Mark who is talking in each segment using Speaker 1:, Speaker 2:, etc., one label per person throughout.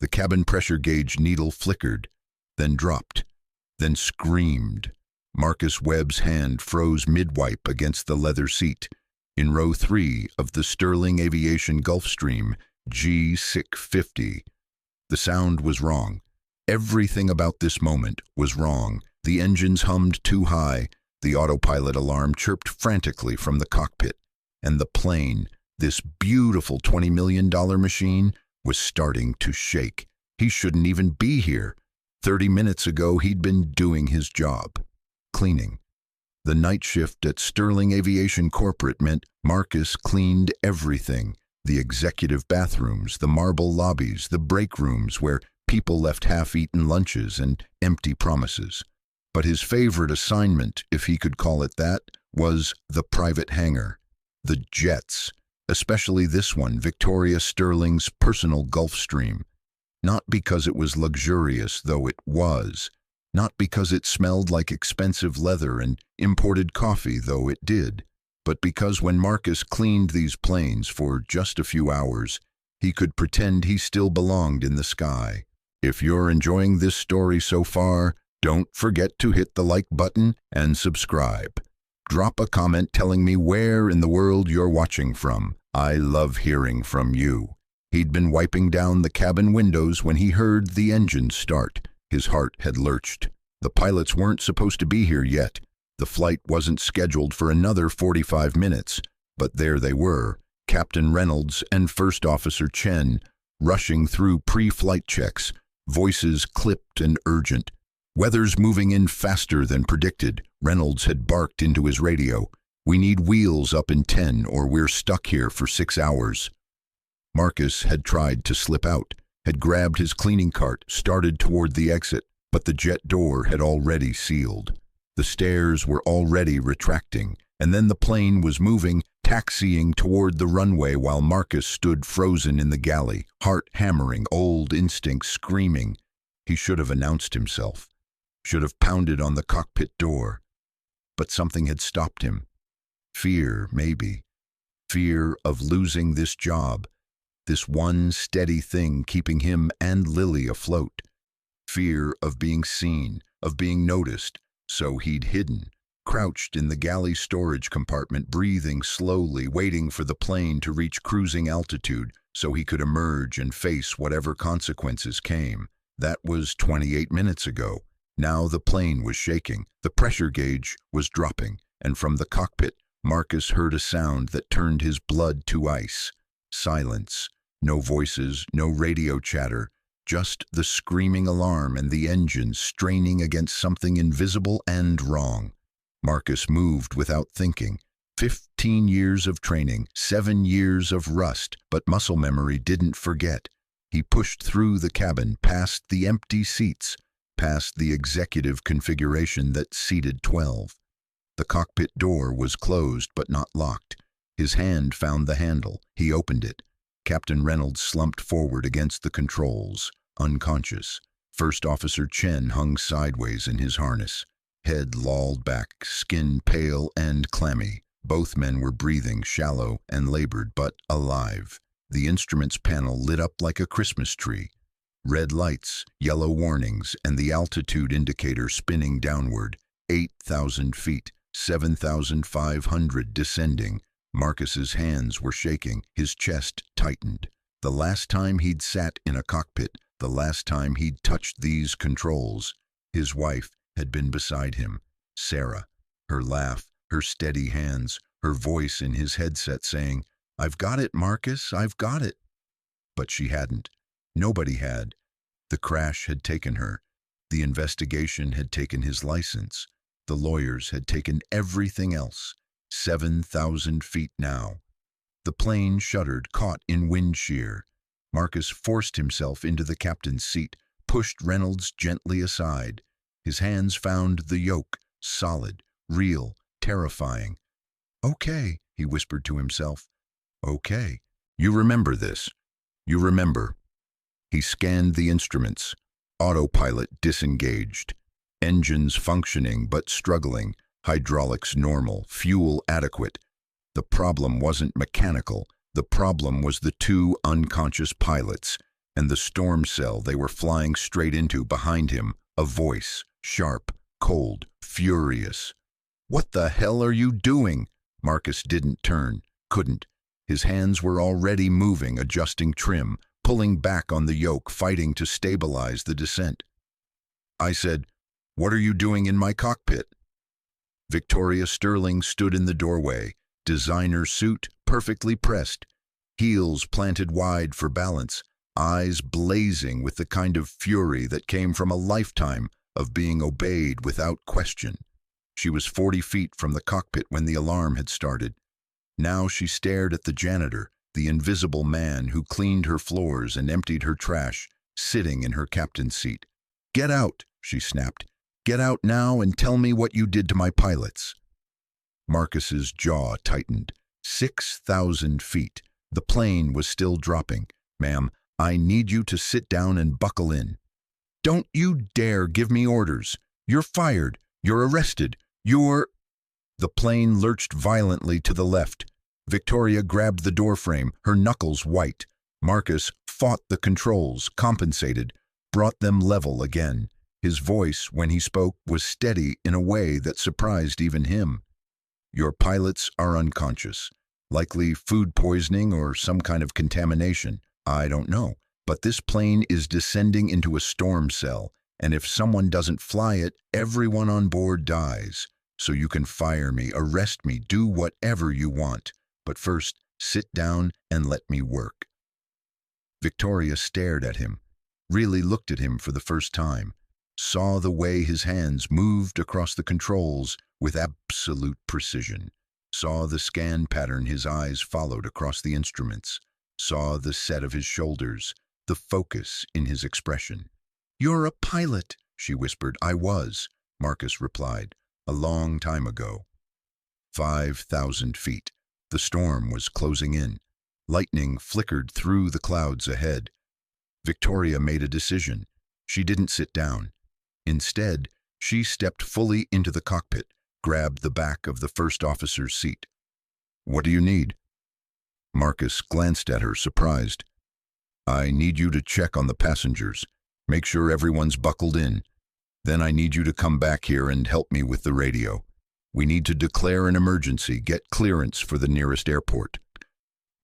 Speaker 1: The cabin pressure gauge needle flickered, then dropped, then screamed. Marcus Webb's hand froze mid-wipe against the leather seat. In row 3 of the Sterling Aviation Gulfstream G650. The sound was wrong. Everything about this moment was wrong. The engines hummed too high. The autopilot alarm chirped frantically from the cockpit. And the plane, this beautiful $20 million machine, was starting to shake. He shouldn't even be here. 30 minutes ago, he'd been doing his job. Cleaning. The night shift at Sterling Aviation Corporate meant Marcus cleaned everything. The executive bathrooms, the marble lobbies, the break rooms where people left half-eaten lunches and empty promises. But his favorite assignment, if he could call it that, was the private hangar. The jets, especially this one, Victoria Sterling's personal Gulfstream. Not because it was luxurious, though it was. Not because it smelled like expensive leather and imported coffee, though it did. But because when Marcus cleaned these planes for just a few hours, he could pretend he still belonged in the sky. If you're enjoying this story so far, don't forget to hit the like button and subscribe. Drop a comment telling me where in the world you're watching from. I love hearing from you. He'd been wiping down the cabin windows when he heard the engine start. His heart had lurched. The pilots weren't supposed to be here yet. The flight wasn't scheduled for another 45 minutes, but there they were, Captain Reynolds and First Officer Chen, rushing through pre-flight checks, voices clipped and urgent. Weather's moving in faster than predicted. Reynolds had barked into his radio. We need wheels up in 10 or we're stuck here for 6 hours. Marcus had tried to slip out, had grabbed his cleaning cart, started toward the exit, but the jet door had already sealed. The stairs were already retracting, and then the plane was moving, taxiing toward the runway while Marcus stood frozen in the galley, heart hammering, old instincts screaming. He should have announced himself, should have pounded on the cockpit door. But something had stopped him. Fear, maybe. Fear of losing this job, this one steady thing keeping him and Lily afloat. Fear of being seen, of being noticed, so he'd hidden, crouched in the galley storage compartment, breathing slowly, waiting for the plane to reach cruising altitude so he could emerge and face whatever consequences came. That was 28 minutes ago. Now the plane was shaking, the pressure gauge was dropping, and from the cockpit, Marcus heard a sound that turned his blood to ice. Silence. No voices, no radio chatter, just the screaming alarm and the engine straining against something invisible and wrong. Marcus moved without thinking. 15 years of training, 7 years of rust, but muscle memory didn't forget. He pushed through the cabin, past the empty seats, past the executive configuration that seated 12. The cockpit door was closed but not locked. His hand found the handle. He opened it. Captain Reynolds slumped forward against the controls, unconscious. First Officer Chen hung sideways in his harness, head lolled back, skin pale and clammy. Both men were breathing, shallow and labored, but alive. The instruments panel lit up like a Christmas tree. Red lights, yellow warnings, and the altitude indicator spinning downward. 8,000 feet, 7,500 descending. Marcus's hands were shaking, his chest tightened. The last time he'd sat in a cockpit, the last time he'd touched these controls, his wife had been beside him, Sarah. Her laugh, her steady hands, her voice in his headset saying, "I've got it, Marcus, I've got it." But she hadn't. Nobody had. The crash had taken her. The investigation had taken his license. The lawyers had taken everything else. 7,000 feet now. The plane shuddered, caught in wind shear. Marcus forced himself into the captain's seat, pushed Reynolds gently aside. His hands found the yoke, solid, real, terrifying. "Okay," he whispered to himself. "Okay. You remember this. You remember." He scanned the instruments. Autopilot disengaged. Engines functioning but struggling. Hydraulics normal, fuel adequate. The problem wasn't mechanical. The problem was the two unconscious pilots. and the storm cell they were flying straight into behind him, a voice, sharp, cold, furious. "What the hell are you doing?" Marcus didn't turn, couldn't. His hands were already moving, adjusting trim, pulling back on the yoke, fighting to stabilize the descent. I said, "What are you doing in my cockpit?" Victoria Sterling stood in the doorway, designer suit perfectly pressed, heels planted wide for balance, eyes blazing with the kind of fury that came from a lifetime of being obeyed without question. She was 40 feet from the cockpit when the alarm had started. Now she stared at the janitor, the invisible man who cleaned her floors and emptied her trash, sitting in her captain's seat. "Get out," she snapped. "Get out now and tell me what you did to my pilots." Marcus's jaw tightened. 6,000 feet. The plane was still dropping. "Ma'am, I need you to sit down and buckle in." "Don't you dare give me orders. You're fired. You're arrested. You're—" The plane lurched violently to the left. Victoria grabbed the doorframe, her knuckles white. Marcus fought the controls, compensated, brought them level again. His voice, when he spoke, was steady in a way that surprised even him. "Your pilots are unconscious. Likely food poisoning or some kind of contamination. I don't know. But this plane is descending into a storm cell, and if someone doesn't fly it, everyone on board dies. So you can fire me, arrest me, do whatever you want. But first, sit down and let me work." Victoria stared at him, really looked at him for the first time, saw the way his hands moved across the controls with absolute precision, saw the scan pattern his eyes followed across the instruments, saw the set of his shoulders, the focus in his expression. "You're a pilot," she whispered. "I was," Marcus replied, "a long time ago." 5,000 feet. The storm was closing in. Lightning flickered through the clouds ahead. Victoria made a decision. She didn't sit down. Instead, she stepped fully into the cockpit, grabbed the back of the first officer's seat. "What do you need?" Marcus glanced at her, surprised. "I need you to check on the passengers. Make sure everyone's buckled in. Then I need you to come back here and help me with the radio. We need to declare an emergency, get clearance for the nearest airport."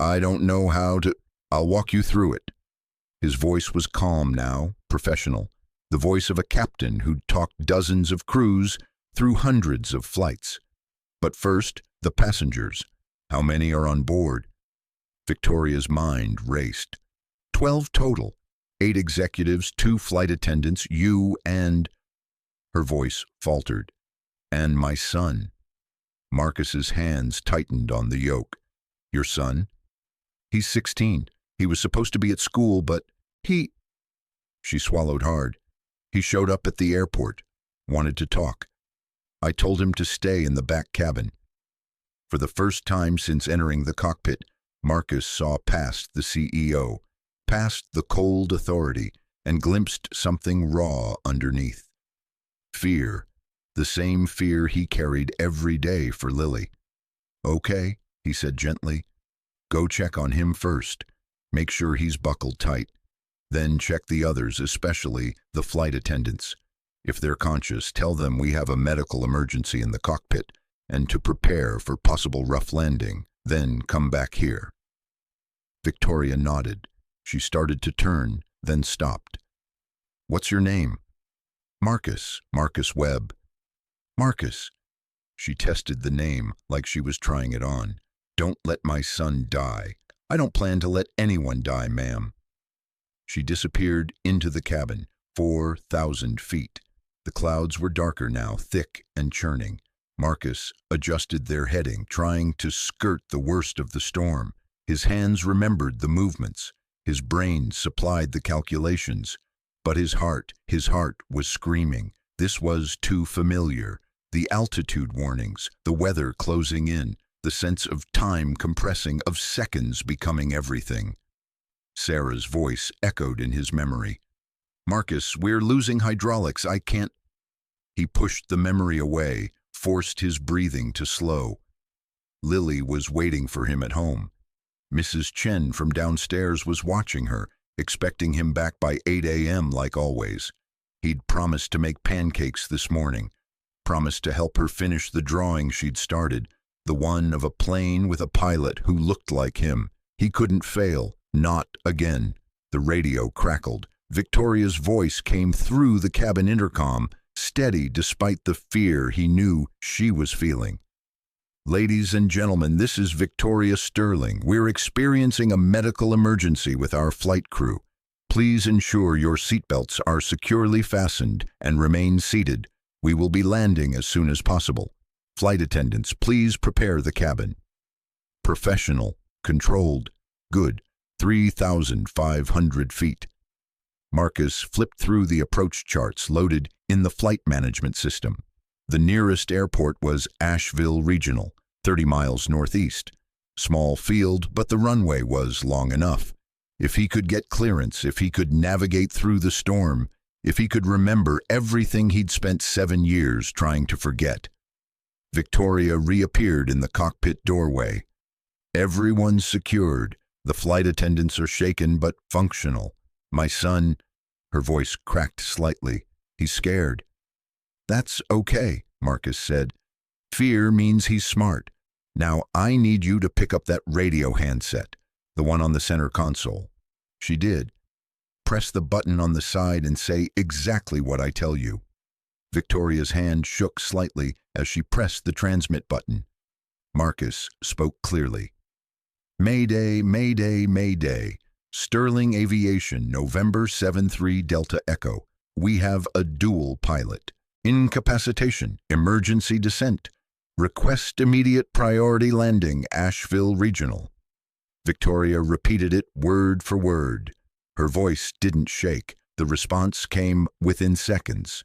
Speaker 1: "I don't know how to—" "I'll walk you through it." His voice was calm now, professional, the voice of a captain who'd talked dozens of crews through hundreds of flights. "But first, the passengers. How many are on board?" Victoria's mind raced. 12 total. 8 executives, 2 flight attendants, you and— Her voice faltered. "And my son." Marcus's hands tightened on the yoke. "Your son?" "He's 16. He was supposed to be at school, but he—" She swallowed hard. "He showed up at the airport. Wanted to talk. I told him to stay in the back cabin." For the first time since entering the cockpit, Marcus saw past the CEO, past the cold authority, and glimpsed something raw underneath. Fear. The same fear he carried every day for Lily. "Okay," he said gently. "Go check on him first. Make sure he's buckled tight. Then check the others, especially the flight attendants. If they're conscious, tell them we have a medical emergency in the cockpit and to prepare for possible rough landing. Then come back here." Victoria nodded. She started to turn, then stopped. "What's your name?" "Marcus. Marcus Webb." "Marcus." She tested the name like she was trying it on. "Don't let my son die. I don't plan to let anyone die, ma'am." She disappeared into the cabin, 4,000 feet. The clouds were darker now, thick and churning. Marcus adjusted their heading, trying to skirt the worst of the storm. His hands remembered the movements. His brain supplied the calculations. But his heart was screaming. This was too familiar. The altitude warnings, the weather closing in, the sense of time compressing, of seconds becoming everything. Sarah's voice echoed in his memory. "Marcus, we're losing hydraulics. I can't—" He pushed the memory away, forced his breathing to slow. Lily was waiting for him at home. Mrs. Chen from downstairs was watching her, expecting him back by 8 a.m. like always. He'd promised to make pancakes this morning, promised to help her finish the drawing she'd started, the one of a plane with a pilot who looked like him. He couldn't fail, not again. The radio crackled. Victoria's voice came through the cabin intercom, steady despite the fear he knew she was feeling. "Ladies and gentlemen, this is Victoria Sterling. We're experiencing a medical emergency with our flight crew. Please ensure your seatbelts are securely fastened and remain seated. We will be landing as soon as possible. Flight attendants, please prepare the cabin." Professional, controlled, good, 3,500 feet. Marcus flipped through the approach charts loaded in the flight management system. The nearest airport was Asheville Regional, 30 miles northeast. Small field, but the runway was long enough. If he could get clearance, if he could navigate through the storm, if he could remember everything he'd spent 7 years trying to forget. Victoria reappeared in the cockpit doorway. "Everyone's secured. The flight attendants are shaken but functional. My son," her voice cracked slightly, "he's scared." "That's okay," Marcus said. "Fear means he's smart. Now I need you to pick up that radio handset, the one on the center console." She did. "Press the button on the side and say exactly what I tell you." Victoria's hand shook slightly as she pressed the transmit button. Marcus spoke clearly. "Mayday, Mayday, Mayday. Sterling Aviation, November 73 Delta Echo. We have a dual pilot. Incapacitation, emergency descent. Request immediate priority landing, Asheville Regional." Victoria repeated it word for word. Her voice didn't shake. The response came within seconds.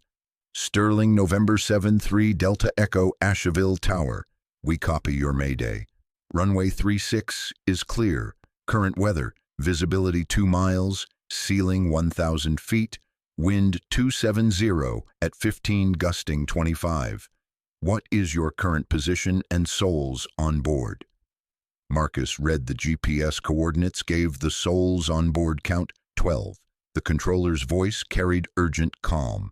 Speaker 1: "Sterling, November 73 Delta Echo, Asheville Tower. We copy your mayday. Runway 36 is clear. Current weather, visibility 2 miles, ceiling 1,000 feet, wind 270 at 15 gusting 25. What is your current position and souls on board?" Marcus read the GPS coordinates, gave the souls on board count 12. The controller's voice carried urgent calm.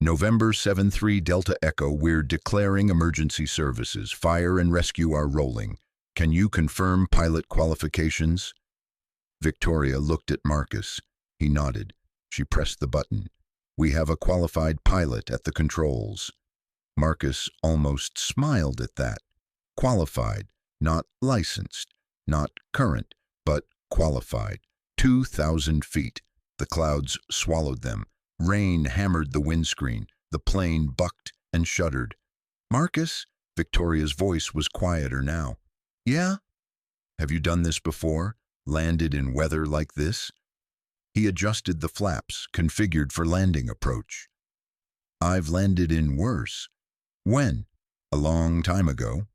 Speaker 1: "November 73 Delta Echo, we're declaring emergency services. Fire and rescue are rolling. Can you confirm pilot qualifications?" Victoria looked at Marcus. He nodded. She pressed the button. "We have a qualified pilot at the controls." Marcus almost smiled at that. Qualified, not licensed, not current, but qualified. 2,000 feet. The clouds swallowed them. Rain hammered the windscreen. The plane bucked and shuddered. "Marcus?" Victoria's voice was quieter now. "Yeah?" "Have you done this before? Landed in weather like this?" He adjusted the flaps, configured for landing approach. "I've landed in worse." "When?" "A long time ago."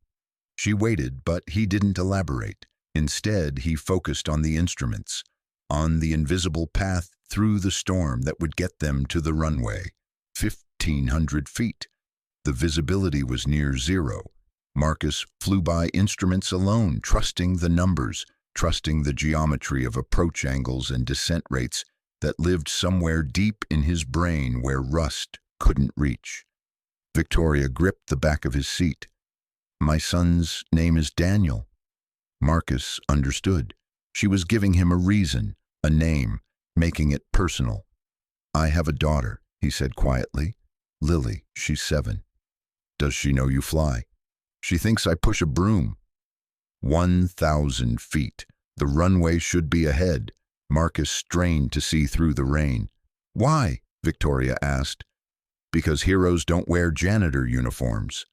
Speaker 1: She waited, but he didn't elaborate. Instead, he focused on the instruments, on the invisible path through the storm that would get them to the runway. 1,500 feet. The visibility was near zero. Marcus flew by instruments alone, trusting the numbers, trusting the geometry of approach angles and descent rates that lived somewhere deep in his brain where rust couldn't reach. Victoria gripped the back of his seat. "My son's name is Daniel." Marcus understood. She was giving him a reason, a name, making it personal. "I have a daughter," he said quietly. "Lily, she's 7. Does she know you fly?" "She thinks I push a broom." 1,000 feet. The runway should be ahead. Marcus strained to see through the rain. "Why?" Victoria asked. "Because heroes don't wear janitor uniforms."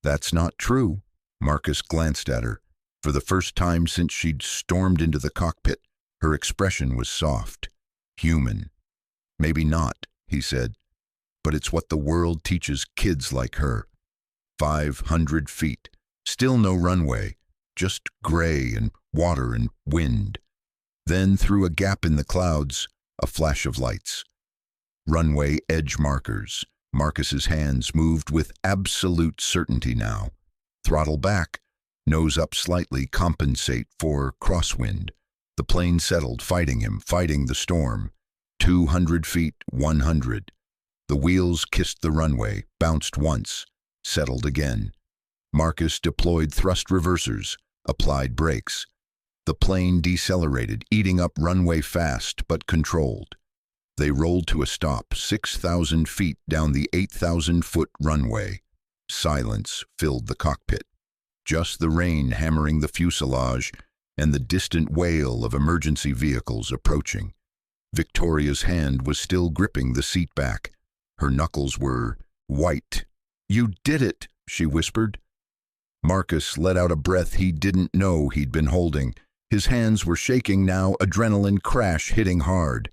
Speaker 1: "That's not true." Marcus glanced at her. For the first time since she'd stormed into the cockpit, her expression was soft, human. "Maybe not," he said, "but it's what the world teaches kids like her." 500 feet. Still no runway, just gray and water and wind. Then through a gap in the clouds, a flash of lights. Runway edge markers. Marcus's hands moved with absolute certainty now. Throttle back, nose up slightly, compensate for crosswind. The plane settled, fighting him, fighting the storm. 200 feet, 100. The wheels kissed the runway, bounced once, settled again. Marcus deployed thrust reversers, applied brakes. The plane decelerated, eating up runway fast but controlled. They rolled to a stop, 6,000 feet down the 8,000-foot runway. Silence filled the cockpit. Just the rain hammering the fuselage and the distant wail of emergency vehicles approaching. Victoria's hand was still gripping the seat back. Her knuckles were white. "You did it," she whispered. Marcus let out a breath he didn't know he'd been holding. His hands were shaking now, adrenaline crash hitting hard.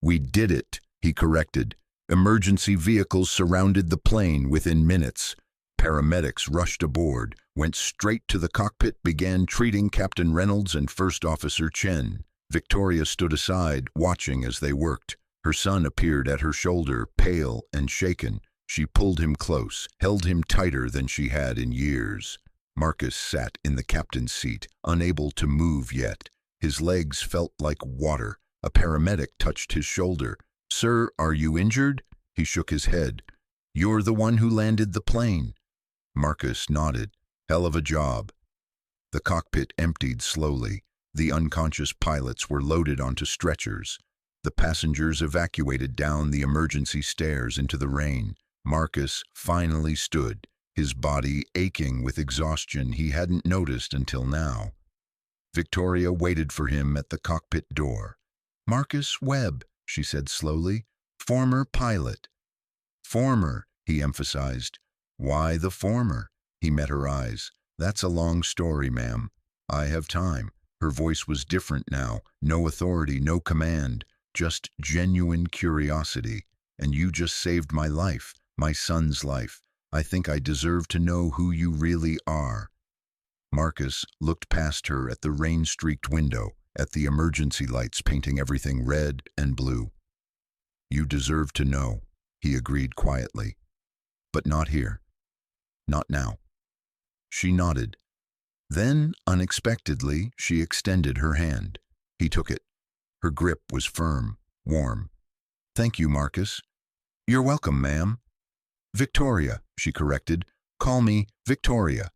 Speaker 1: "We did it," he corrected. Emergency vehicles surrounded the plane within minutes. Paramedics rushed aboard, went straight to the cockpit, began treating Captain Reynolds and First Officer Chen. Victoria stood aside, watching as they worked. Her son appeared at her shoulder, pale and shaken. She pulled him close, held him tighter than she had in years. Marcus sat in the captain's seat, unable to move yet. His legs felt like water. A paramedic touched his shoulder. "Sir, are you injured?" He shook his head. "You're the one who landed the plane." Marcus nodded. "Hell of a job." The cockpit emptied slowly. The unconscious pilots were loaded onto stretchers. The passengers evacuated down the emergency stairs into the rain. Marcus finally stood, his body aching with exhaustion he hadn't noticed until now. Victoria waited for him at the cockpit door. "Marcus Webb," she said slowly, "former pilot." "Former," he emphasized. "Why the former?" He met her eyes. "That's a long story, ma'am. I have time." Her voice was different now. No authority, no command, just genuine curiosity. "And you just saved my life, my son's life. I think I deserve to know who you really are." Marcus looked past her at the rain-streaked window, at the emergency lights painting everything red and blue. "You deserve to know," he agreed quietly. "But not here. Not now." She nodded. Then, unexpectedly, she extended her hand. He took it. Her grip was firm, warm. "Thank you, Marcus." "You're welcome, ma'am." "Victoria," she corrected. "Call me Victoria."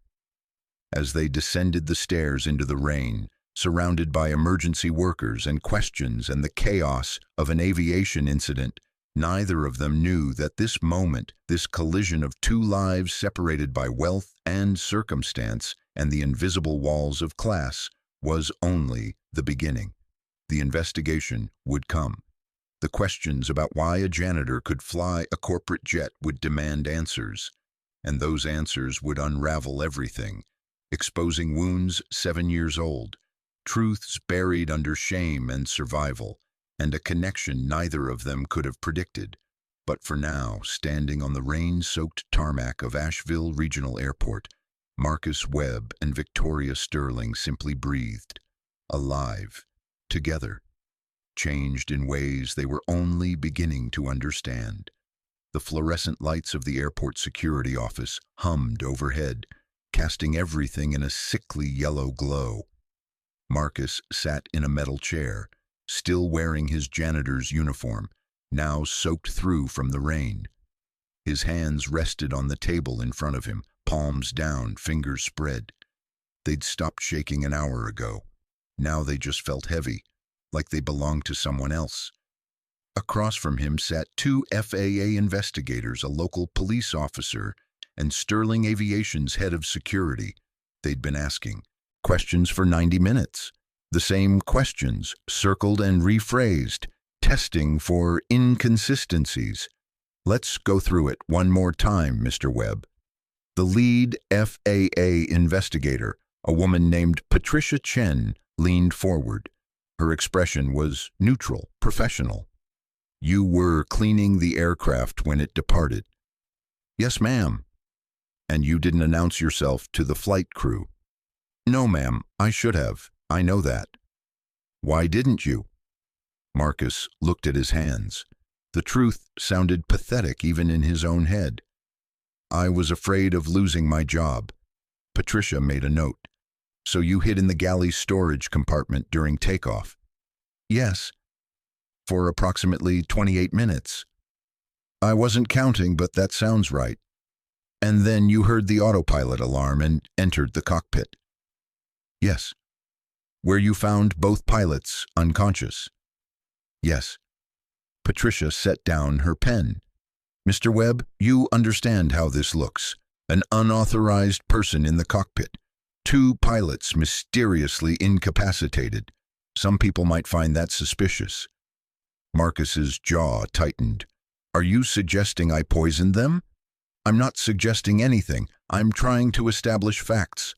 Speaker 1: As they descended the stairs into the rain, surrounded by emergency workers and questions and the chaos of an aviation incident, neither of them knew that this moment, this collision of two lives separated by wealth and circumstance and the invisible walls of class, was only the beginning. The investigation would come. The questions about why a janitor could fly a corporate jet would demand answers, and those answers would unravel everything, exposing wounds 7 years old, truths buried under shame and survival, and a connection neither of them could have predicted. But for now, standing on the rain-soaked tarmac of Asheville Regional Airport, Marcus Webb and Victoria Sterling simply breathed, alive, together, changed in ways they were only beginning to understand. The fluorescent lights of the airport security office hummed overhead, casting everything in a sickly yellow glow. Marcus sat in a metal chair, still wearing his janitor's uniform, now soaked through from the rain. His hands rested on the table in front of him, palms down, fingers spread. They'd stopped shaking an hour ago. Now they just felt heavy, like they belonged to someone else. Across from him sat 2 FAA investigators, a local police officer, and Sterling Aviation's head of security. They'd been asking questions for 90 minutes. The same questions, circled and rephrased, testing for inconsistencies. "Let's go through it one more time, Mr. Webb." The lead FAA investigator, a woman named Patricia Chen, leaned forward. Her expression was neutral, professional. "You were cleaning the aircraft when it departed." "Yes, ma'am." "And you didn't announce yourself to the flight crew?" "No, ma'am, I should have. I know that." "Why didn't you?" Marcus looked at his hands. The truth sounded pathetic even in his own head. "I was afraid of losing my job." Patricia made a note. So you hid in the galley's storage compartment during takeoff? Yes, for approximately 28 minutes. I wasn't counting, but that sounds right. And then you heard the autopilot alarm and entered the cockpit? Yes. Where you found both pilots unconscious? Yes. Patricia set down her pen. Mr. Webb, you understand how this looks. An unauthorized person in the cockpit. 2 pilots mysteriously incapacitated. Some people might find that suspicious. Marcus's jaw tightened. Are you suggesting I poisoned them? I'm not suggesting anything. I'm trying to establish facts.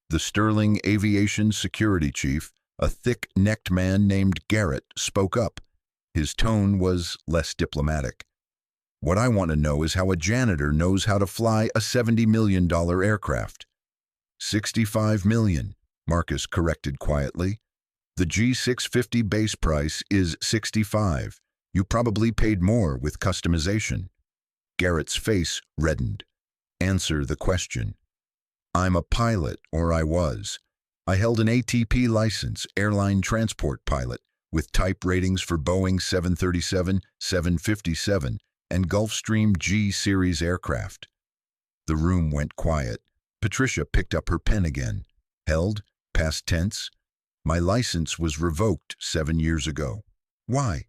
Speaker 1: The Sterling Aviation security chief, a thick-necked man named Garrett, spoke up. His tone was less diplomatic. What I want to know is how a janitor knows how to fly a $70 million aircraft. $65 million, Marcus corrected quietly. The G650 base price is $65. You probably paid more with customization. Garrett's face reddened. Answer the question. I'm a pilot, or I was. I held an ATP license, airline transport pilot, with type ratings for Boeing 737, 757, and Gulfstream G-series aircraft. The room went quiet. Patricia picked up her pen again. Held, past tense. My license was revoked 7 years ago. Why?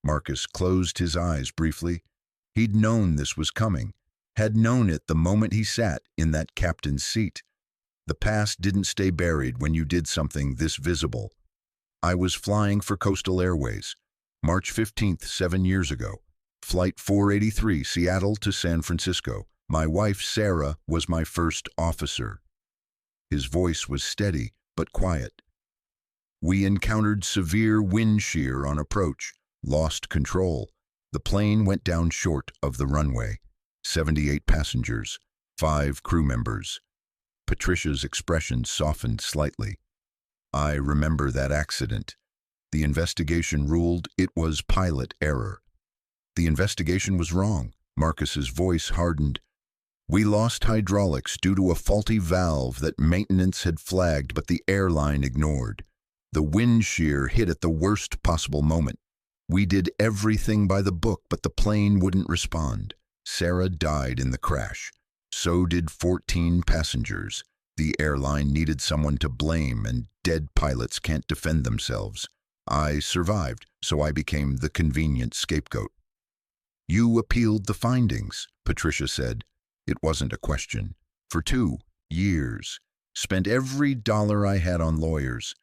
Speaker 1: Marcus closed his eyes briefly. He'd known this was coming, had known it the moment he sat in that captain's seat. The past didn't stay buried when you did something this visible. I was flying for Coastal Airways, March 15th, 7 years ago. Flight 483, Seattle to San Francisco. My wife, Sarah, was my first officer. His voice was steady, but quiet. We encountered severe wind shear on approach, lost control. The plane went down short of the runway. 78 passengers, 5 crew members. Patricia's expression softened slightly. I remember that accident. The investigation ruled it was pilot error. The investigation was wrong. Marcus's voice hardened. We lost hydraulics due to a faulty valve that maintenance had flagged but the airline ignored. The wind shear hit at the worst possible moment. We did everything by the book, but the plane wouldn't respond. Sarah died in the crash. So did 14 passengers. The airline needed someone to blame, and dead pilots can't defend themselves. I survived, so I became the convenient scapegoat. You appealed the findings, Patricia said. It wasn't a question. For 2 years. Spent every dollar I had on lawyers.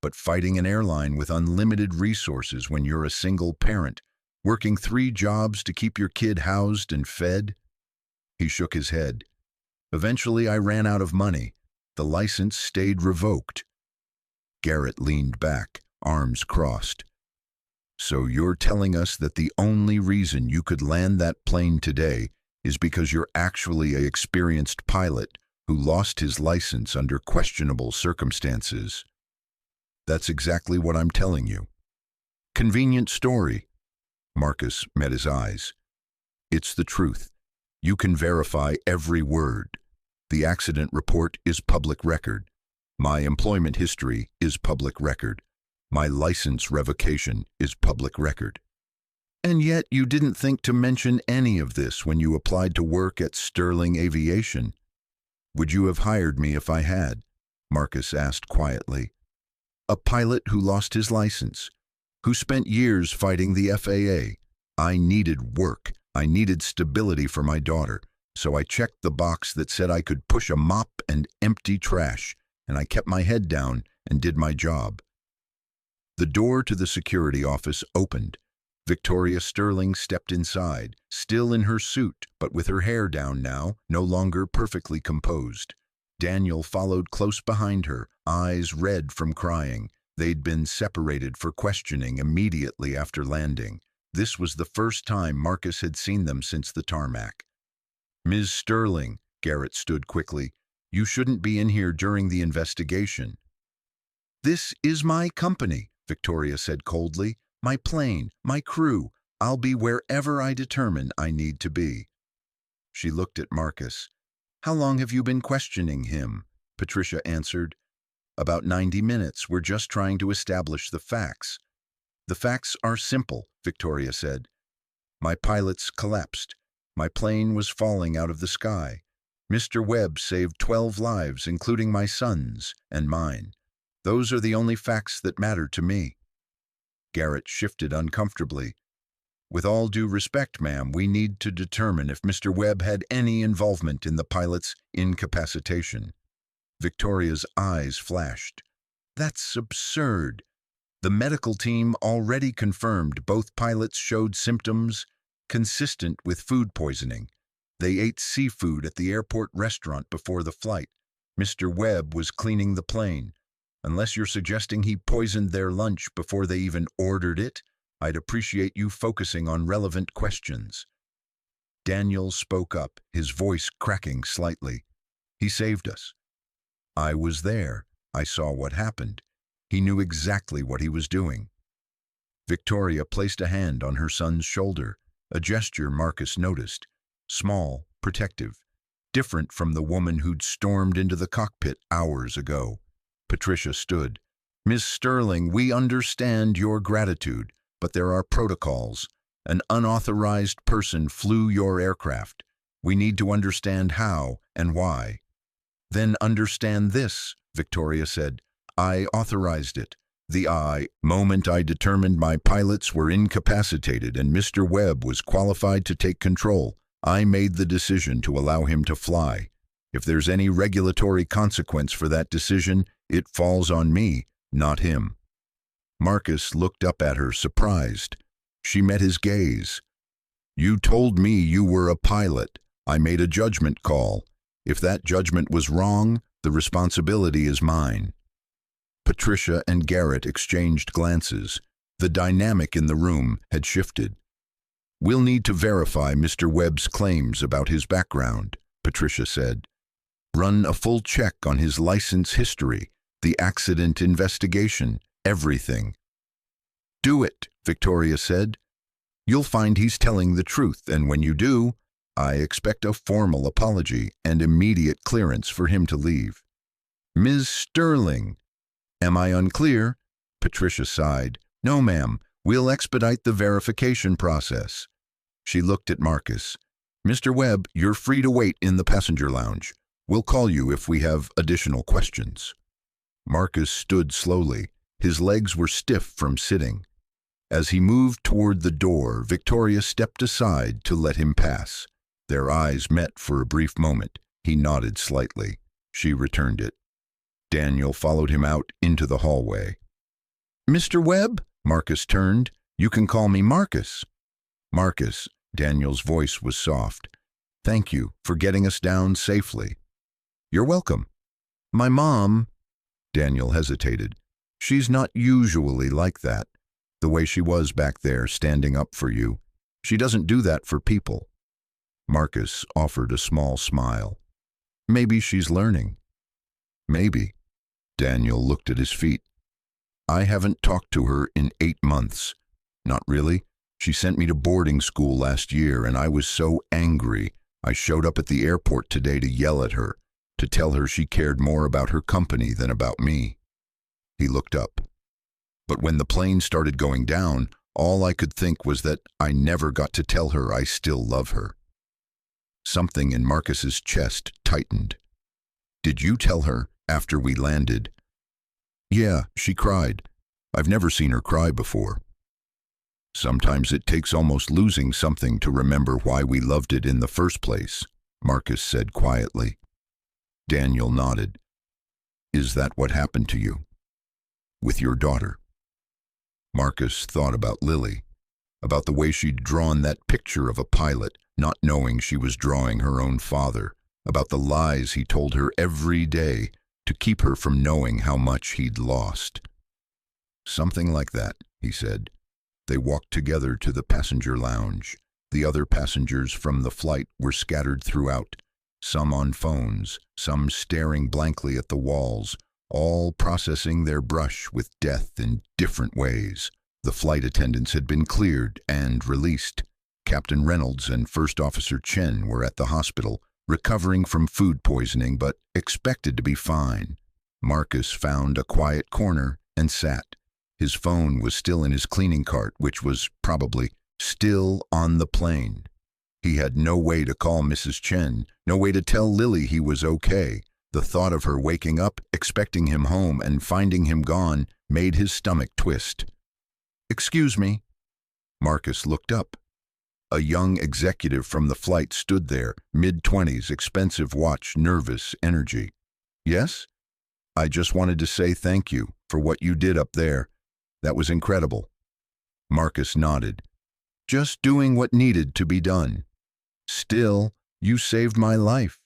Speaker 1: But fighting an airline with unlimited resources when you're a single parent, working 3 jobs to keep your kid housed and fed? He shook his head. Eventually I ran out of money. The license stayed revoked. Garrett leaned back, arms crossed. So you're telling us that the only reason you could land that plane today is because you're actually an experienced pilot who lost his license under questionable circumstances? That's exactly what I'm telling you. Convenient story. Marcus met his eyes. It's the truth. You can verify every word. The accident report is public record. My employment history is public record. My license revocation is public record. And yet you didn't think to mention any of this when you applied to work at Sterling Aviation. Would you have hired me if I had? Marcus asked quietly. A pilot who lost his license, who spent years fighting the FAA. I needed work. I needed stability for my daughter. So I checked the box that said I could push a mop and empty trash, and I kept my head down and did my job. The door to the security office opened. Victoria Sterling stepped inside, still in her suit, but with her hair down now, no longer perfectly composed. Daniel followed close behind her, eyes red from crying. They'd been separated for questioning immediately after landing. This was the first time Marcus had seen them since the tarmac. Ms. Sterling, Garrett stood quickly, you shouldn't be in here during the investigation. This is my company, Victoria said coldly. My plane, my crew. I'll be wherever I determine I need to be. She looked at Marcus. How long have you been questioning him? Patricia answered. About 90 minutes. We're just trying to establish the facts. The facts are simple, Victoria said. My pilots collapsed. My plane was falling out of the sky. Mr. Webb saved 12 lives, including my son's and mine. Those are the only facts that matter to me. Garrett shifted uncomfortably. With all due respect, ma'am, we need to determine if Mr. Webb had any involvement in the pilot's incapacitation. Victoria's eyes flashed. That's absurd. The medical team already confirmed both pilots showed symptoms consistent with food poisoning. They ate seafood at the airport restaurant before the flight. Mr. Webb was cleaning the plane. Unless you're suggesting he poisoned their lunch before they even ordered it, I'd appreciate you focusing on relevant questions. Daniel spoke up, his voice cracking slightly. He saved us. I was there. I saw what happened. He knew exactly what he was doing. Victoria placed a hand on her son's shoulder, a gesture Marcus noticed. Small, protective, different from the woman who'd stormed into the cockpit hours ago. Patricia stood. Miss Sterling, we understand your gratitude, but there are protocols. An unauthorized person flew your aircraft. We need to understand how and why. Then understand this, Victoria said. I authorized it. The moment I determined my pilots were incapacitated and Mr. Webb was qualified to take control, I made the decision to allow him to fly. If there's any regulatory consequence for that decision, it falls on me, not him. Marcus looked up at her, surprised. She met his gaze. You told me you were a pilot. I made a judgment call. If that judgment was wrong, the responsibility is mine. Patricia and Garrett exchanged glances. The dynamic in the room had shifted. We'll need to verify Mr. Webb's claims about his background, Patricia said. Run a full check on his license history, the accident investigation, everything. Do it, Victoria said. You'll find he's telling the truth, and when you do, I expect a formal apology and immediate clearance for him to leave. Ms. Sterling. Am I unclear? Patricia sighed. No, ma'am. We'll expedite the verification process. She looked at Marcus. Mr. Webb, you're free to wait in the passenger lounge. We'll call you if we have additional questions. Marcus stood slowly. His legs were stiff from sitting. As he moved toward the door, Victoria stepped aside to let him pass. Their eyes met for a brief moment. He nodded slightly. She returned it. Daniel followed him out into the hallway. Mr. Webb? Marcus turned. You can call me Marcus. Marcus, Daniel's voice was soft. Thank you for getting us down safely. You're welcome. My mom, Daniel hesitated. She's not usually like that, the way she was back there standing up for you. She doesn't do that for people. Marcus offered a small smile. Maybe she's learning. Maybe. Daniel looked at his feet. I haven't talked to her in 8 months. Not really. She sent me to boarding school last year, and I was so angry. I showed up at the airport today to yell at her, to tell her she cared more about her company than about me. He looked up. But when the plane started going down, all I could think was that I never got to tell her I still love her. Something in Marcus's chest tightened. Did you tell her after we landed? Yeah, she cried. I've never seen her cry before. Sometimes it takes almost losing something to remember why we loved it in the first place, Marcus said quietly. Daniel nodded. Is that what happened to you? With your daughter? Marcus thought about Lily, about the way she'd drawn that picture of a pilot, not knowing she was drawing her own father, about the lies he told her every day to keep her from knowing how much he'd lost. Something like that, he said. They walked together to the passenger lounge. The other passengers from the flight were scattered throughout, some on phones, some staring blankly at the walls, all processing their brush with death in different ways. The flight attendants had been cleared and released. Captain Reynolds and First Officer Chen were at the hospital, recovering from food poisoning but expected to be fine. Marcus found a quiet corner and sat. His phone was still in his cleaning cart, which was probably still on the plane. He had no way to call Mrs. Chen, no way to tell Lily he was okay. The thought of her waking up, expecting him home, and finding him gone made his stomach twist. "Excuse me." Marcus looked up. A young executive from the flight stood there, mid-20s, expensive watch, nervous, energy. "Yes? I just wanted to say thank you for what you did up there. That was incredible." Marcus nodded. "Just doing what needed to be done." "Still, you saved my life."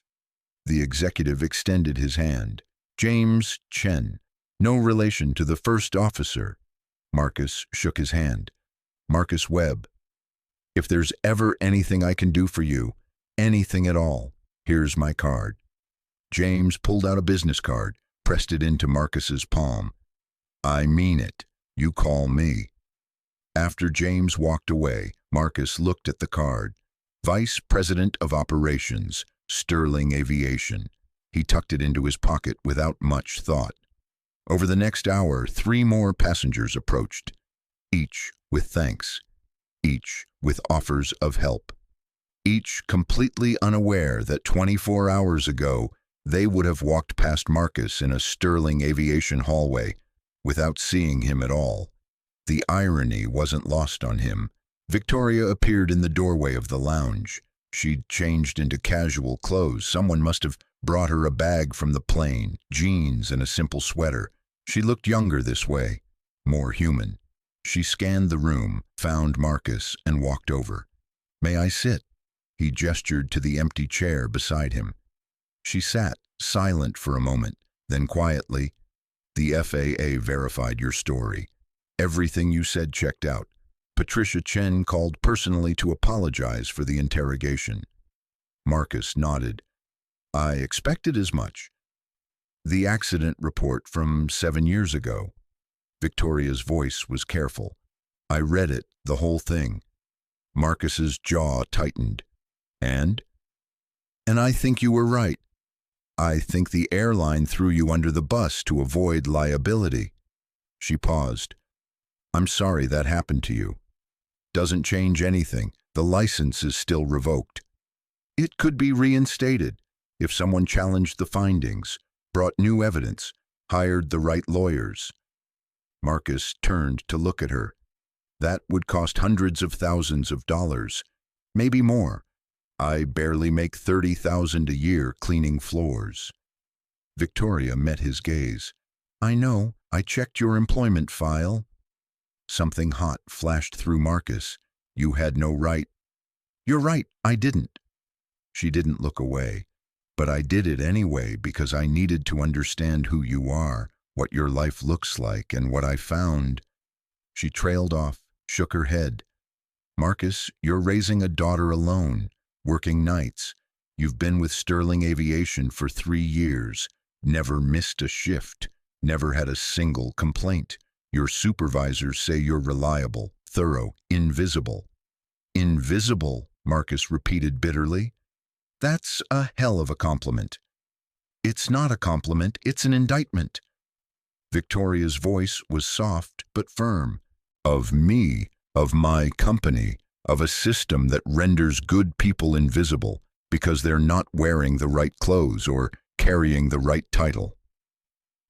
Speaker 1: The executive extended his hand. "James Chen, no relation to the first officer." Marcus shook his hand. "Marcus Webb. If there's ever anything I can do for you, anything at all, here's my card." James pulled out a business card, pressed it into Marcus's palm. "I mean it. You call me." After James walked away, Marcus looked at the card. Vice President of Operations, Sterling Aviation. He tucked it into his pocket without much thought. Over the next hour, 3 more passengers approached, each with thanks, each with offers of help, each completely unaware that 24 hours ago they would have walked past Marcus in a Sterling Aviation hallway without seeing him at all. The irony wasn't lost on him. Victoria appeared in the doorway of the lounge. She'd changed into casual clothes. Someone must have brought her a bag from the plane, jeans and a simple sweater. She looked younger this way, more human. She scanned the room, found Marcus, and walked over. "May I sit?" He gestured to the empty chair beside him. She sat, silent for a moment, then quietly, "The FAA verified your story. Everything you said checked out. Patricia Chen called personally to apologize for the interrogation." Marcus nodded. "I expected as much." "The accident report from 7 years ago." Victoria's voice was careful. "I read it, the whole thing." Marcus's jaw tightened. And I think you were right. I think the airline threw you under the bus to avoid liability." She paused. "I'm sorry that happened to you. Doesn't change anything. The license is still revoked. It could be reinstated if someone challenged the findings, brought new evidence, hired the right lawyers." Marcus turned to look at her. "That would cost hundreds of thousands of dollars, maybe more. I barely make $30,000 a year cleaning floors." Victoria met his gaze. "I know. I checked your employment file." Something hot flashed through Marcus. "You had no right." "You're right, I didn't." She didn't look away. "But I did it anyway because I needed to understand who you are, what your life looks like, and what I found." She trailed off, shook her head. "Marcus, you're raising a daughter alone, working nights. You've been with Sterling Aviation for 3 years, never missed a shift, never had a single complaint. Your supervisors say you're reliable, thorough, invisible." "Invisible," Marcus repeated bitterly. "That's a hell of a compliment." "It's not a compliment, it's an indictment." Victoria's voice was soft but firm. "Of me, of my company, of a system that renders good people invisible because they're not wearing the right clothes or carrying the right title."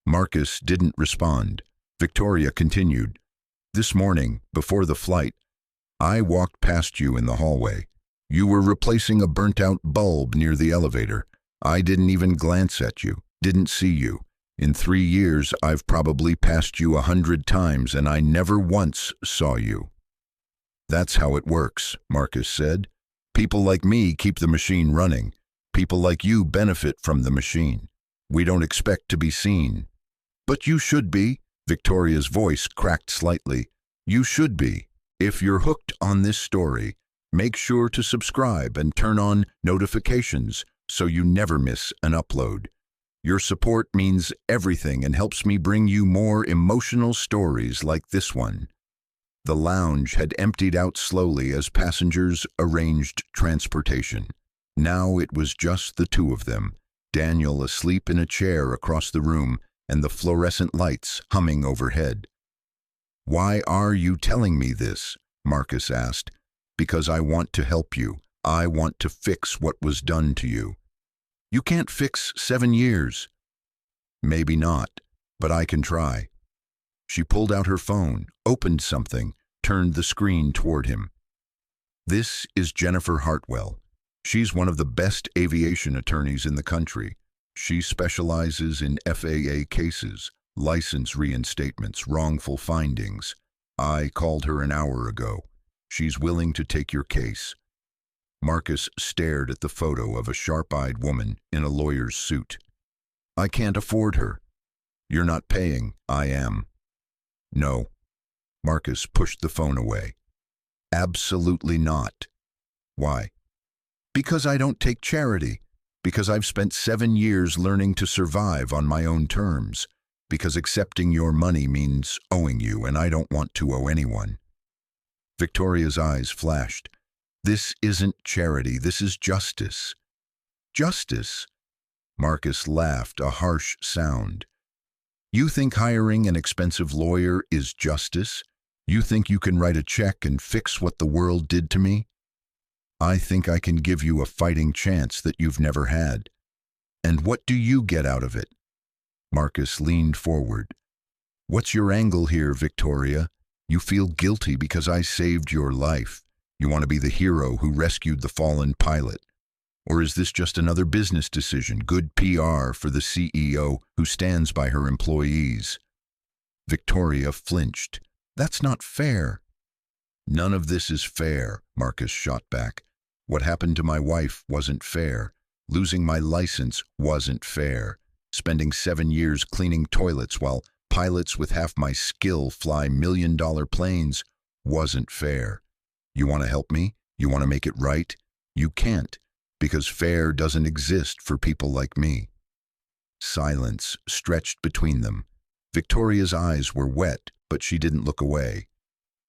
Speaker 1: Marcus didn't respond. Victoria continued. "This morning, before the flight, I walked past you in the hallway. You were replacing a burnt-out bulb near the elevator. I didn't even glance at you, didn't see you. In 3 years, I've probably passed you 100 times, and I never once saw you." "That's how it works," Marcus said. "People like me keep the machine running. People like you benefit from the machine. We don't expect to be seen." "But you should be." Victoria's voice cracked slightly. "You should be. If you're hooked on this story, make sure to subscribe and turn on notifications so you never miss an upload. Your support means everything and helps me bring you more emotional stories like this one." The lounge had emptied out slowly as passengers arranged transportation. Now it was just the 2 of them, Daniel asleep in a chair across the room, and the fluorescent lights humming overhead. "Why are you telling me this?" Marcus asked. "Because I want to help you. I want to fix what was done to you." "You can't fix 7 years." "Maybe not, but I can try." She pulled out her phone, opened something, turned the screen toward him. "This is Jennifer Hartwell. She's one of the best aviation attorneys in the country. She specializes in FAA cases, license reinstatements, wrongful findings. I called her an hour ago. She's willing to take your case." Marcus stared at the photo of a sharp-eyed woman in a lawyer's suit. "I can't afford her." "You're not paying. I am." "No." Marcus pushed the phone away. "Absolutely not." "Why?" "Because I don't take charity. Because I've spent 7 years learning to survive on my own terms. Because accepting your money means owing you, and I don't want to owe anyone." Victoria's eyes flashed. "This isn't charity. This is justice." "Justice?" Marcus laughed, a harsh sound. "You think hiring an expensive lawyer is justice? You think you can write a check and fix what the world did to me? I think I can give you a fighting chance that you've never had. And what do you get out of it?" Marcus leaned forward. "What's your angle here, Victoria? You feel guilty because I saved your life. You want to be the hero who rescued the fallen pilot. Or is this just another business decision, good PR for the CEO who stands by her employees?" Victoria flinched. "That's not fair." "None of this is fair," Marcus shot back. "What happened to my wife wasn't fair. Losing my license wasn't fair. Spending 7 years cleaning toilets while pilots with half my skill fly million-dollar planes wasn't fair. You want to help me? You want to make it right? You can't, because fair doesn't exist for people like me." Silence stretched between them. Victoria's eyes were wet, but she didn't look away.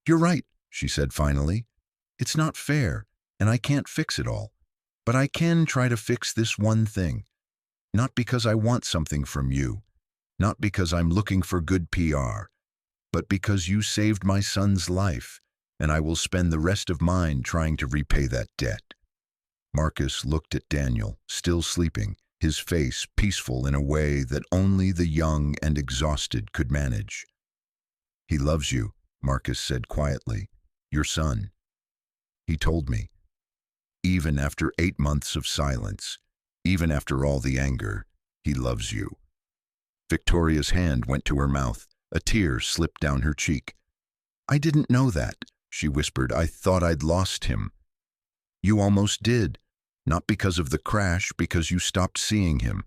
Speaker 1: "You're right," she said finally. "It's not fair, and I can't fix it all. But I can try to fix this one thing. Not because I want something from you, not because I'm looking for good PR, but because you saved my son's life, and I will spend the rest of mine trying to repay that debt." Marcus looked at Daniel, still sleeping, his face peaceful in a way that only the young and exhausted could manage. "He loves you," Marcus said quietly. "Your son. He told me. Even after 8 months of silence, even after all the anger, he loves you." Victoria's hand went to her mouth. A tear slipped down her cheek. "I didn't know that," she whispered. "I thought I'd lost him." "You almost did. Not because of the crash, because you stopped seeing him.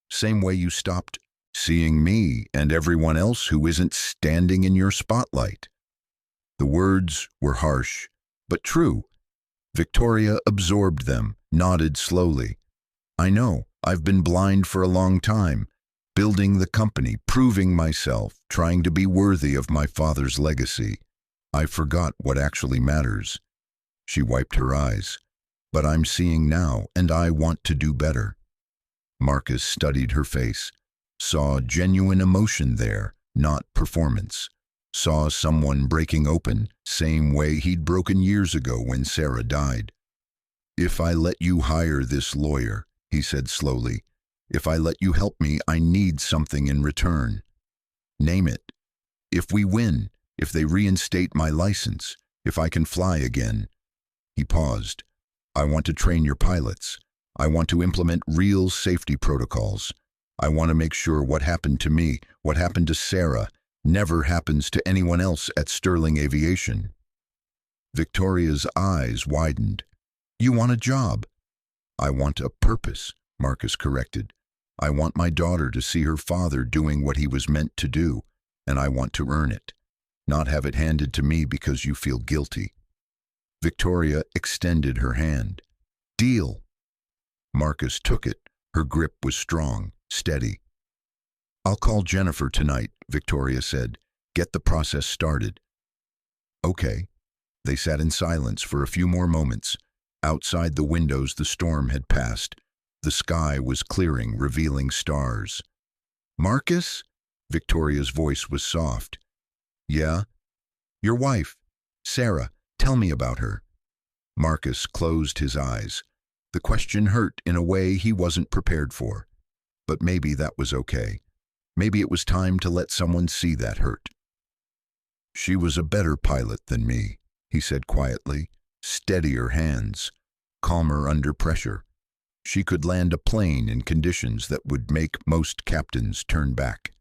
Speaker 1: Same way you stopped seeing me and everyone else who isn't standing in your spotlight." The words were harsh, but true. Victoria absorbed them, nodded slowly. "I know. I've been blind for a long time, building the company, proving myself, trying to be worthy of my father's legacy. I forgot what actually matters." She wiped her eyes. "But I'm seeing now, and I want to do better." Marcus studied her face, saw genuine emotion there, not performance. Saw someone breaking open, same way he'd broken years ago when Sarah died. "If I let you hire this lawyer," he said slowly, "if I let you help me, I need something in return. Name it. If we win, if they reinstate my license, if I can fly again." He paused. "I want to train your pilots. I want to implement real safety protocols. I want to make sure what happened to me, what happened to Sarah, never happens to anyone else at Sterling Aviation." Victoria's eyes widened. "You want a job?" "I want a purpose," Marcus corrected. "I want my daughter to see her father doing what he was meant to do, and I want to earn it, not have it handed to me because you feel guilty." Victoria extended her hand. "Deal." Marcus took it. Her grip was strong, steady. "I'll call Jennifer tonight," Victoria said. "Get the process started." "Okay." They sat in silence for a few more moments. Outside the windows the storm had passed. The sky was clearing, revealing stars. Marcus? Victoria's voice was soft. Yeah? Your wife, Sarah, tell me about her. Marcus closed his eyes. The question hurt in a way he wasn't prepared for. But maybe that was okay. Maybe it was time to let someone see that hurt. She was a better pilot than me, he said quietly. Steadier hands, calmer under pressure. She could land a plane in conditions that would make most captains turn back.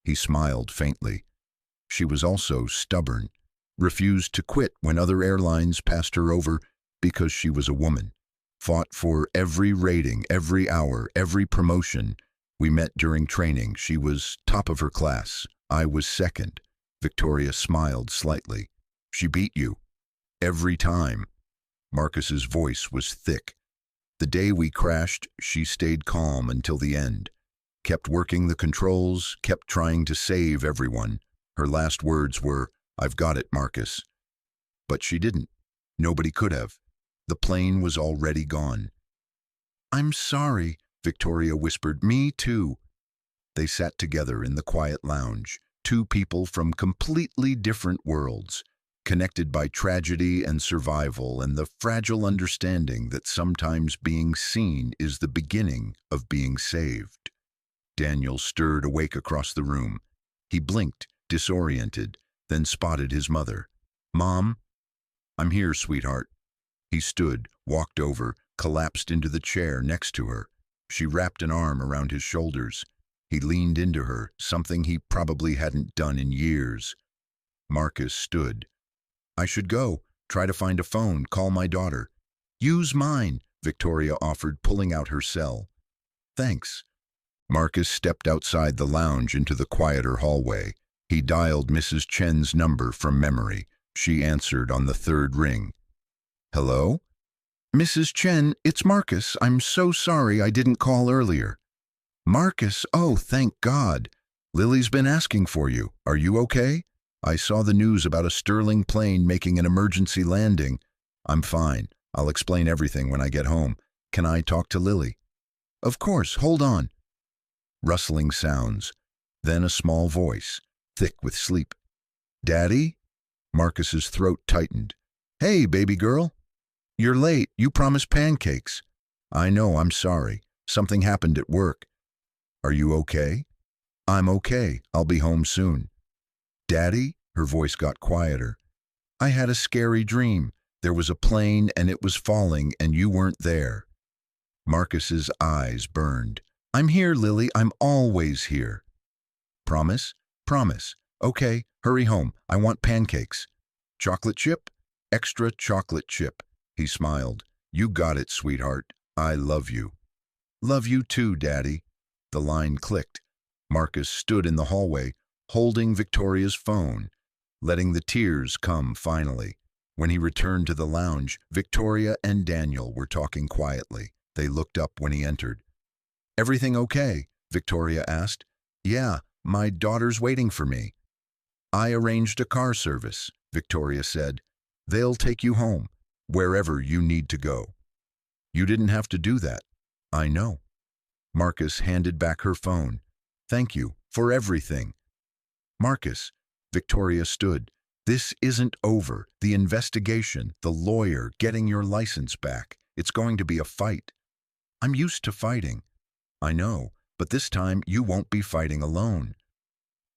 Speaker 1: He smiled faintly. She was also stubborn, refused to quit when other airlines passed her over because she was a woman. Fought for every rating, every hour, every promotion. We met during training. She was top of her class. I was second. Victoria smiled slightly. She beat you. Every time. Marcus's voice was thick. The day we crashed, she stayed calm until the end. Kept working the controls, kept trying to save everyone. Her last words were, "I've got it, Marcus." But she didn't. Nobody could have. The plane was already gone. "I'm sorry," Victoria whispered. "Me too." They sat together in the quiet lounge, two people from completely different worlds, connected by tragedy and survival and the fragile understanding that sometimes being seen is the beginning of being saved. Daniel stirred awake across the room. He blinked, disoriented, then spotted his mother. "Mom?" "I'm here, sweetheart." He stood, walked over, collapsed into the chair next to her. She wrapped an arm around his shoulders. He leaned into her, something he probably hadn't done in years. Marcus stood. "I should go. Try to find a phone, call my daughter." "Use mine," Victoria offered, pulling out her cell. "Thanks." Marcus stepped outside the lounge into the quieter hallway. He dialed Mrs. Chen's number from memory. She answered on the third ring. "Hello?" "Mrs. Chen, it's Marcus. I'm so sorry I didn't call earlier." "Marcus, oh, thank God. Lily's been asking for you. Are you okay? I saw the news about a Sterling plane making an emergency landing." "I'm fine. I'll explain everything when I get home. Can I talk to Lily?" "Of course, hold on." Rustling sounds, then a small voice, thick with sleep. "Daddy?" Marcus's throat tightened. "Hey, baby girl. You're late. You promised pancakes." "I know, I'm sorry. Something happened at work." "Are you okay?" "I'm okay. I'll be home soon." "Daddy?" Her voice got quieter. "I had a scary dream. There was a plane and it was falling and you weren't there." Marcus's eyes burned. "I'm here, Lily. I'm always here." "Promise?" "Promise." "Okay, hurry home. I want pancakes." "Chocolate chip?" "Extra chocolate chip." He smiled. "You got it, sweetheart. I love you." "Love you too, Daddy." The line clicked. Marcus stood in the hallway, holding Victoria's phone, letting the tears come finally. When he returned to the lounge, Victoria and Daniel were talking quietly. They looked up when he entered. "Everything okay?" Victoria asked. "Yeah, my daughter's waiting for me." "I arranged a car service," Victoria said. "They'll take you home, wherever you need to go." "You didn't have to do that." "I know." Marcus handed back her phone. "Thank you for everything." "Marcus," Victoria stood. "This isn't over. The investigation, the lawyer, getting your license back. It's going to be a fight." "I'm used to fighting." "I know, but this time you won't be fighting alone."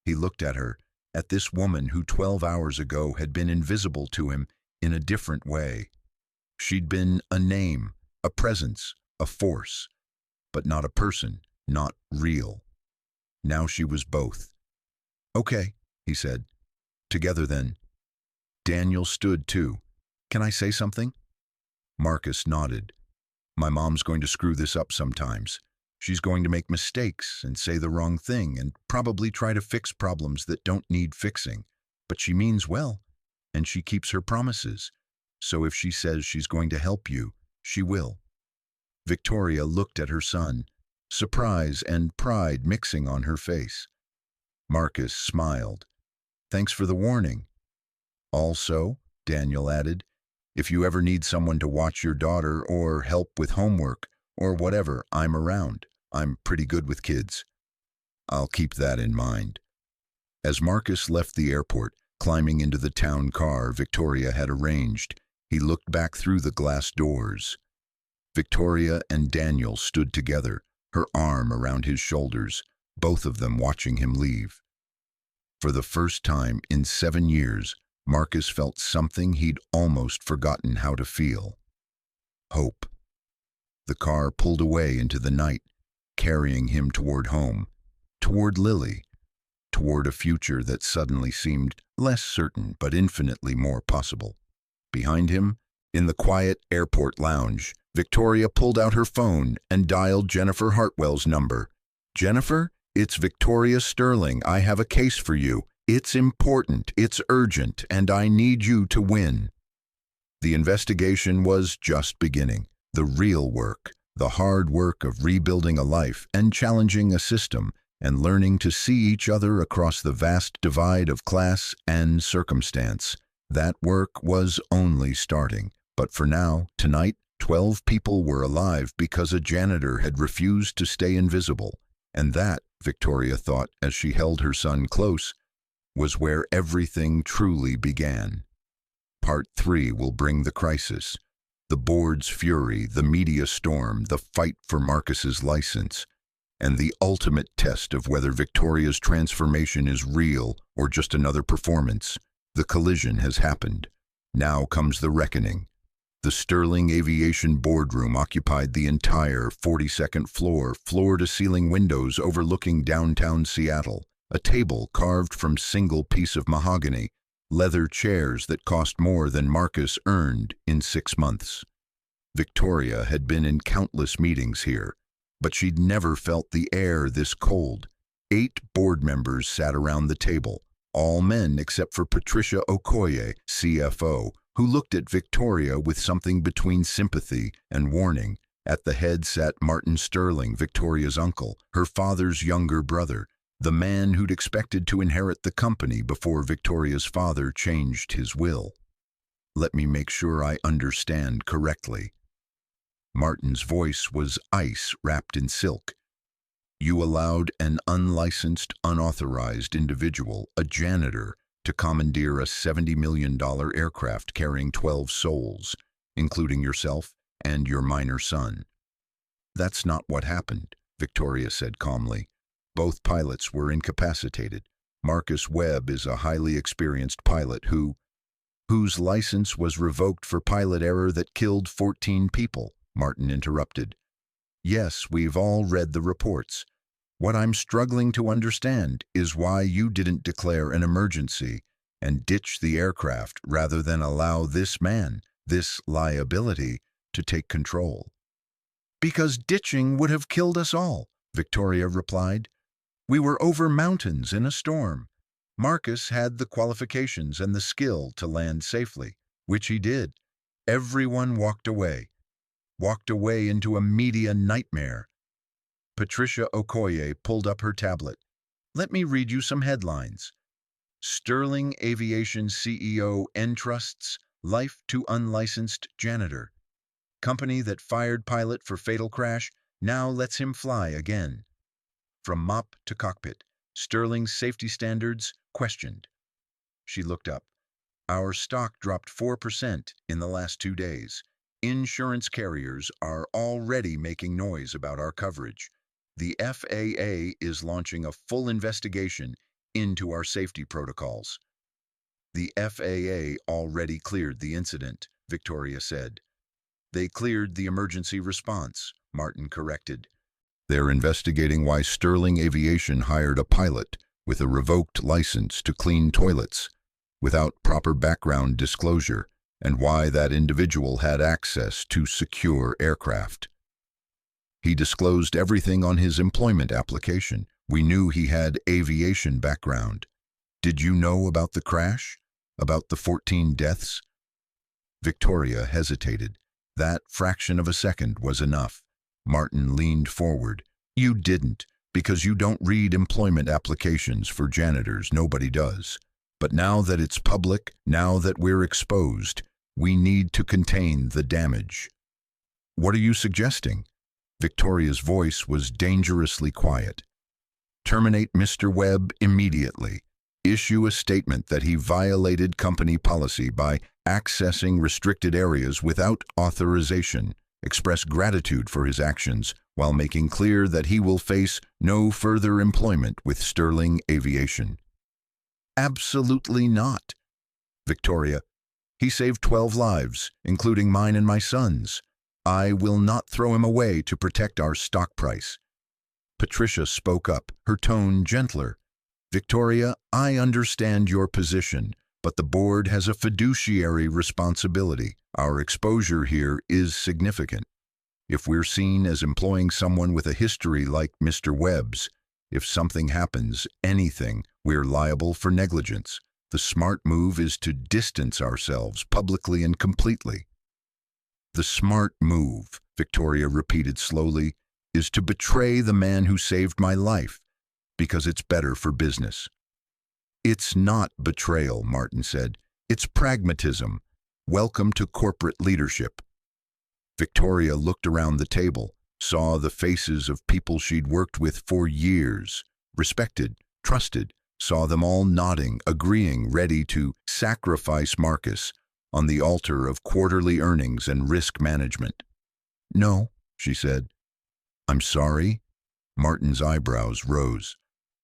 Speaker 1: He looked at her, at this woman who 12 hours ago had been invisible to him in a different way. She'd been a name, a presence, a force, but not a person, not real. Now she was both. "Okay," he said. "Together then." Daniel stood too. "Can I say something?" Marcus nodded. "My mom's going to screw this up sometimes. She's going to make mistakes and say the wrong thing and probably try to fix problems that don't need fixing. But she means well, and she keeps her promises. So if she says she's going to help you, she will." Victoria looked at her son, surprise and pride mixing on her face. Marcus smiled. "Thanks for the warning." "Also," Daniel added, "if you ever need someone to watch your daughter or help with homework or whatever, I'm around. I'm pretty good with kids." I'll keep that in mind. As Marcus left the airport, climbing into the town car Victoria had arranged, he looked back through the glass doors. Victoria and Daniel stood together, her arm around his shoulders, both of them watching him leave. For the first time in 7 years, Marcus felt something he'd almost forgotten how to feel. Hope. The car pulled away into the night, carrying him toward home, toward Lily, toward a future that suddenly seemed less certain but infinitely more possible. Behind him, in the quiet airport lounge, Victoria pulled out her phone and dialed Jennifer Hartwell's number. "Jennifer, it's Victoria Sterling. I have a case for you. It's important, it's urgent, and I need you to win." The investigation was just beginning. The real work, the hard work of rebuilding a life and challenging a system and learning to see each other across the vast divide of class and circumstance. That work was only starting. But for now, tonight, 12 people were alive because a janitor had refused to stay invisible. And that, Victoria thought as she held her son close, was where everything truly began. Part 3 will bring the crisis. The board's fury, the media storm, the fight for Marcus's license, and the ultimate test of whether Victoria's transformation is real or just another performance. The collision has happened. Now comes the reckoning. The Sterling Aviation boardroom occupied the entire 42nd floor, floor-to-ceiling windows overlooking downtown Seattle, a table carved from single piece of mahogany, leather chairs that cost more than Marcus earned in 6 months. Victoria had been in countless meetings here, but she'd never felt the air this cold. 8 board members sat around the table, all men except for Patricia Okoye, CFO, who looked at Victoria with something between sympathy and warning. At the head sat Martin Sterling, Victoria's uncle, her father's younger brother, the man who'd expected to inherit the company before Victoria's father changed his will. "Let me make sure I understand correctly." Martin's voice was ice wrapped in silk. "You allowed an unlicensed, unauthorized individual, a janitor, to commandeer a $70 million aircraft carrying 12 souls, including yourself and your minor son." "That's not what happened," Victoria said calmly. "Both pilots were incapacitated. Marcus Webb is a highly experienced pilot whose license was revoked for pilot error that killed 14 people, Martin interrupted. "Yes, we've all read the reports. What I'm struggling to understand is why you didn't declare an emergency and ditch the aircraft rather than allow this man, this liability, to take control." "Because ditching would have killed us all," Victoria replied. "We were over mountains in a storm. Marcus had the qualifications and the skill to land safely, which he did. Everyone walked away into a media nightmare." Patricia Okoye pulled up her tablet. "Let me read you some headlines. Sterling Aviation CEO entrusts life to unlicensed janitor. Company that fired pilot for fatal crash now lets him fly again. From mop to cockpit, Sterling's safety standards questioned." She looked up. "Our stock dropped 4% in the last 2 days. Insurance carriers are already making noise about our coverage. The FAA is launching a full investigation into our safety protocols." "The FAA already cleared the incident," Victoria said. "They cleared the emergency response," Martin corrected. "They're investigating why Sterling Aviation hired a pilot with a revoked license to clean toilets without proper background disclosure, and why that individual had access to secure aircraft. He disclosed everything on his employment application. We knew he had aviation background. Did you know about the crash? About the 14 deaths?" Victoria hesitated. That fraction of a second was enough. Martin leaned forward. "You didn't, because you don't read employment applications for janitors. Nobody does. But now that it's public, now that we're exposed, we need to contain the damage." "What are you suggesting?" Victoria's voice was dangerously quiet. Terminate Mr. Webb immediately. Issue a statement that he violated company policy by accessing restricted areas without authorization. Express gratitude for his actions while making clear that he will face no further employment with Sterling Aviation. Absolutely not. Victoria, he saved 12 lives, including mine and my son's. I will not throw him away to protect our stock price. Patricia spoke up, her tone gentler. Victoria, I understand your position, but the board has a fiduciary responsibility. Our exposure here is significant. If we're seen as employing someone with a history like Mr. Webb's, if something happens, anything, we're liable for negligence. The smart move is to distance ourselves publicly and completely. The smart move, Victoria repeated slowly, is to betray the man who saved my life, because it's better for business. It's not betrayal, Martin said. It's pragmatism. Welcome to corporate leadership. Victoria looked around the table, saw the faces of people she'd worked with for years, respected, trusted, saw them all nodding, agreeing, ready to sacrifice Marcus on the altar of quarterly earnings and risk management. No, she said. I'm sorry. Martin's eyebrows rose.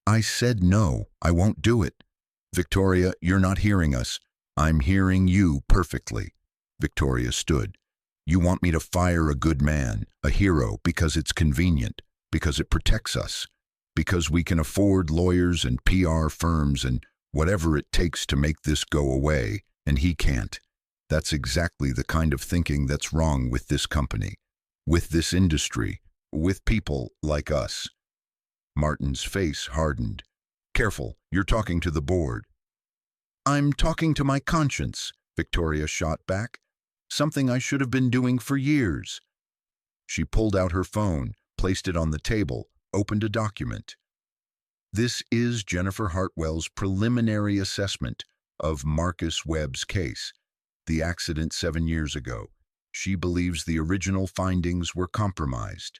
Speaker 1: I said no, I won't do it. Victoria, you're not hearing us. I'm hearing you perfectly. Victoria stood. You want me to fire a good man, a hero, because it's convenient, because it protects us, because we can afford lawyers and PR firms and whatever it takes to make this go away, and he can't. That's exactly the kind of thinking that's wrong with this company, with this industry, with people like us. Martin's face hardened. Careful, you're talking to the board. I'm talking to my conscience, Victoria shot back. Something I should have been doing for years. She pulled out her phone, placed it on the table, opened a document. This is Jennifer Hartwell's preliminary assessment of Marcus Webb's case, the accident 7 years ago. She believes the original findings were compromised,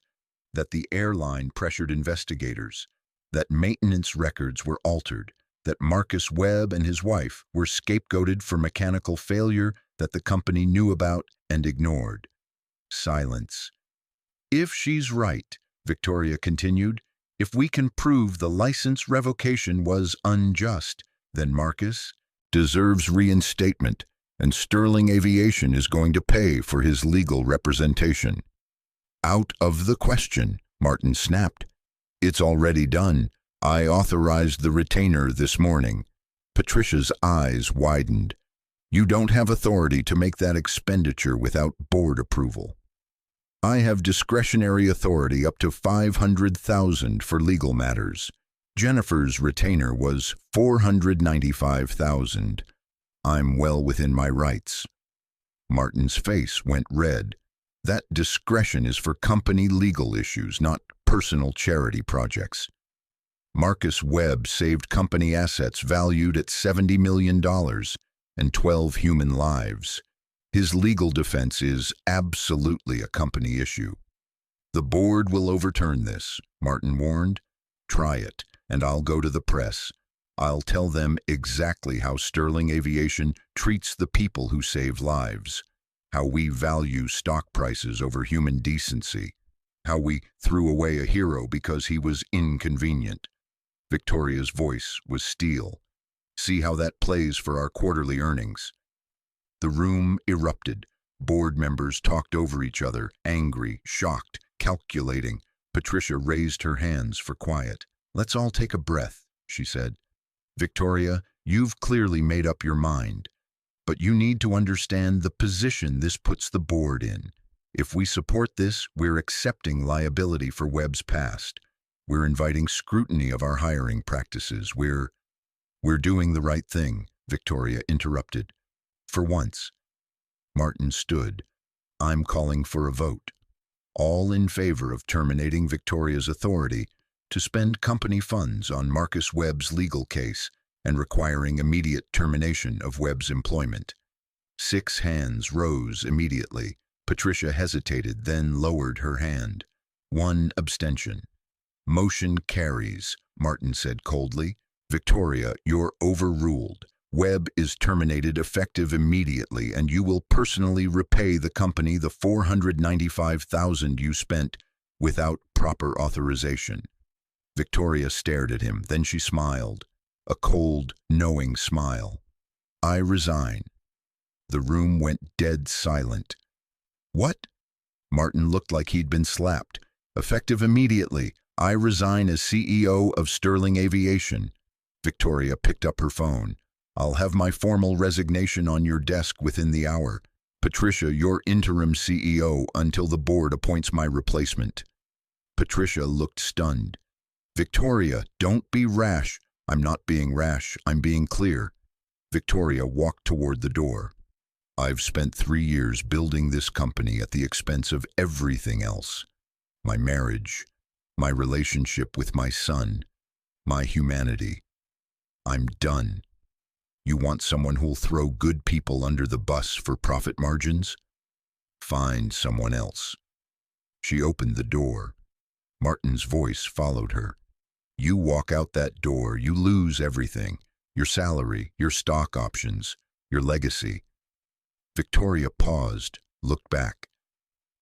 Speaker 1: that the airline pressured investigators, that maintenance records were altered, that Marcus Webb and his wife were scapegoated for mechanical failure that the company knew about and ignored. Silence. If she's right, Victoria continued, if we can prove the license revocation was unjust, then Marcus deserves reinstatement, and Sterling Aviation is going to pay for his legal representation. Out of the question, Martin snapped. It's already done. I authorized the retainer this morning. Patricia's eyes widened. You don't have authority to make that expenditure without board approval. I have discretionary authority up to $500,000 for legal matters. Jennifer's retainer was $495,000. I'm well within my rights. Martin's face went red. That discretion is for company legal issues, not personal charity projects. Marcus Webb saved company assets valued at $70 million and 12 human lives. His legal defense is absolutely a company issue. The board will overturn this, Martin warned. Try it, and I'll go to the press. I'll tell them exactly how Sterling Aviation treats the people who save lives, how we value stock prices over human decency, how we threw away a hero because he was inconvenient. Victoria's voice was steel. See how that plays for our quarterly earnings. The room erupted. Board members talked over each other, angry, shocked, calculating. Patricia raised her hands for quiet. Let's all take a breath, she said. Victoria, you've clearly made up your mind, but you need to understand the position this puts the board in. If we support this, we're accepting liability for Webb's past. We're inviting scrutiny of our hiring practices. We're doing the right thing, Victoria interrupted. For once. Martin stood. I'm calling for a vote. All in favor of terminating Victoria's authority to spend company funds on Marcus Webb's legal case and requiring immediate termination of Webb's employment. 6 hands rose immediately. Patricia hesitated, then lowered her hand. 1 abstention. Motion carries, Martin said coldly. Victoria, you're overruled. Webb is terminated effective immediately, and you will personally repay the company the $495,000 you spent without proper authorization. Victoria stared at him, then she smiled, a cold, knowing smile. I resign. The room went dead silent. What? Martin looked like he'd been slapped. Effective immediately. I resign as CEO of Sterling Aviation. Victoria picked up her phone. I'll have my formal resignation on your desk within the hour. Patricia, you're interim CEO until the board appoints my replacement. Patricia looked stunned. Victoria, don't be rash. I'm not being rash, I'm being clear. Victoria walked toward the door. I've spent 3 years building this company at the expense of everything else. My marriage, my relationship with my son, my humanity. I'm done. You want someone who'll throw good people under the bus for profit margins? Find someone else. She opened the door. Martin's voice followed her. You walk out that door, you lose everything. Your salary, your stock options, your legacy. Victoria paused, looked back.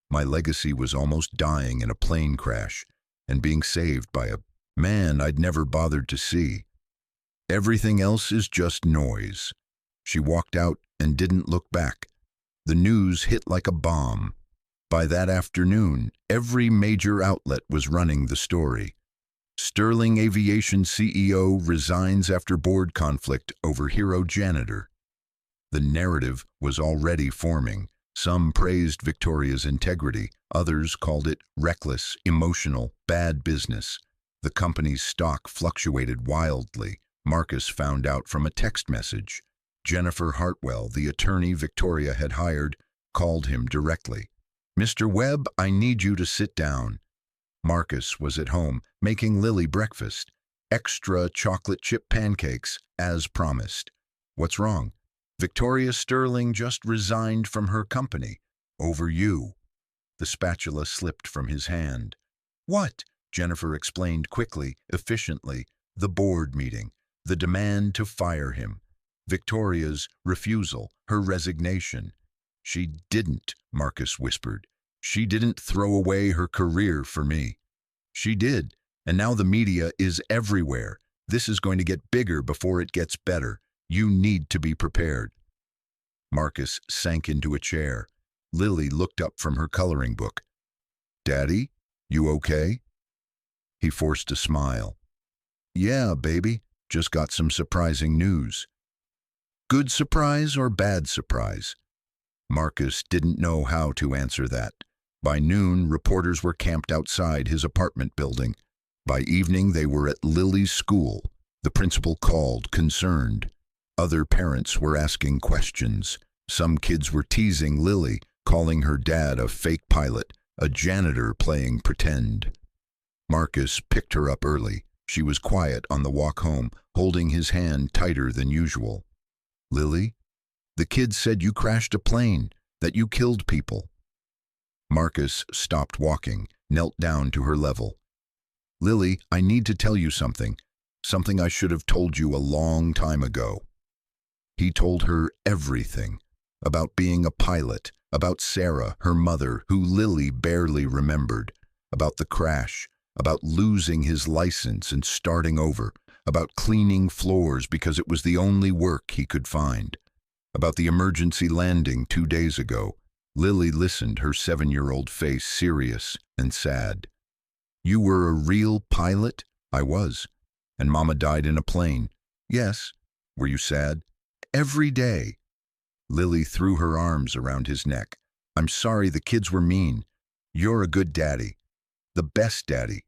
Speaker 1: My legacy was almost dying in a plane crash and being saved by a man I'd never bothered to see. Everything else is just noise. She walked out and didn't look back. The news hit like a bomb. By that afternoon, every major outlet was running the story. Sterling Aviation CEO resigns after board conflict over hero Janitor. The narrative was already forming. Some praised Victoria's integrity, others called it reckless, emotional, bad business. The company's stock fluctuated wildly. Marcus found out from a text message. Jennifer Hartwell, the attorney Victoria had hired, called him directly. Mr. Webb, I need you to sit down. Marcus was at home, making Lily breakfast. Extra chocolate chip pancakes, as promised. What's wrong? Victoria Sterling just resigned from her company. Over you. The spatula slipped from his hand. What? Jennifer explained quickly, efficiently. The board meeting. The demand to fire him. Victoria's refusal, her resignation. She didn't, Marcus whispered. She didn't throw away her career for me. She did, and now the media is everywhere. This is going to get bigger before it gets better. You need to be prepared. Marcus sank into a chair. Lily looked up from her coloring book. Daddy, you okay? He forced a smile. Yeah, baby, just got some surprising news. Good surprise or bad surprise? Marcus didn't know how to answer that. By noon, reporters were camped outside his apartment building. By evening, they were at Lily's school. The principal called, concerned. Other parents were asking questions. Some kids were teasing Lily, calling her dad a fake pilot, a janitor playing pretend. Marcus picked her up early. She was quiet on the walk home, holding his hand tighter than usual. Lily, the kids said you crashed a plane, that you killed people. Marcus stopped walking, knelt down to her level. Lily, I need to tell you something. Something I should have told you a long time ago. He told her everything. About being a pilot, about Sarah, her mother, who Lily barely remembered, about the crash, about losing his license and starting over, about cleaning floors because it was the only work he could find, about the emergency landing 2 days ago. Lily listened, her 7-year-old face serious and sad. You were a real pilot? I was. And Mama died in a plane. Yes. Were you sad? Every day. Lily threw her arms around his neck. I'm sorry the kids were mean. You're a good daddy. The best daddy.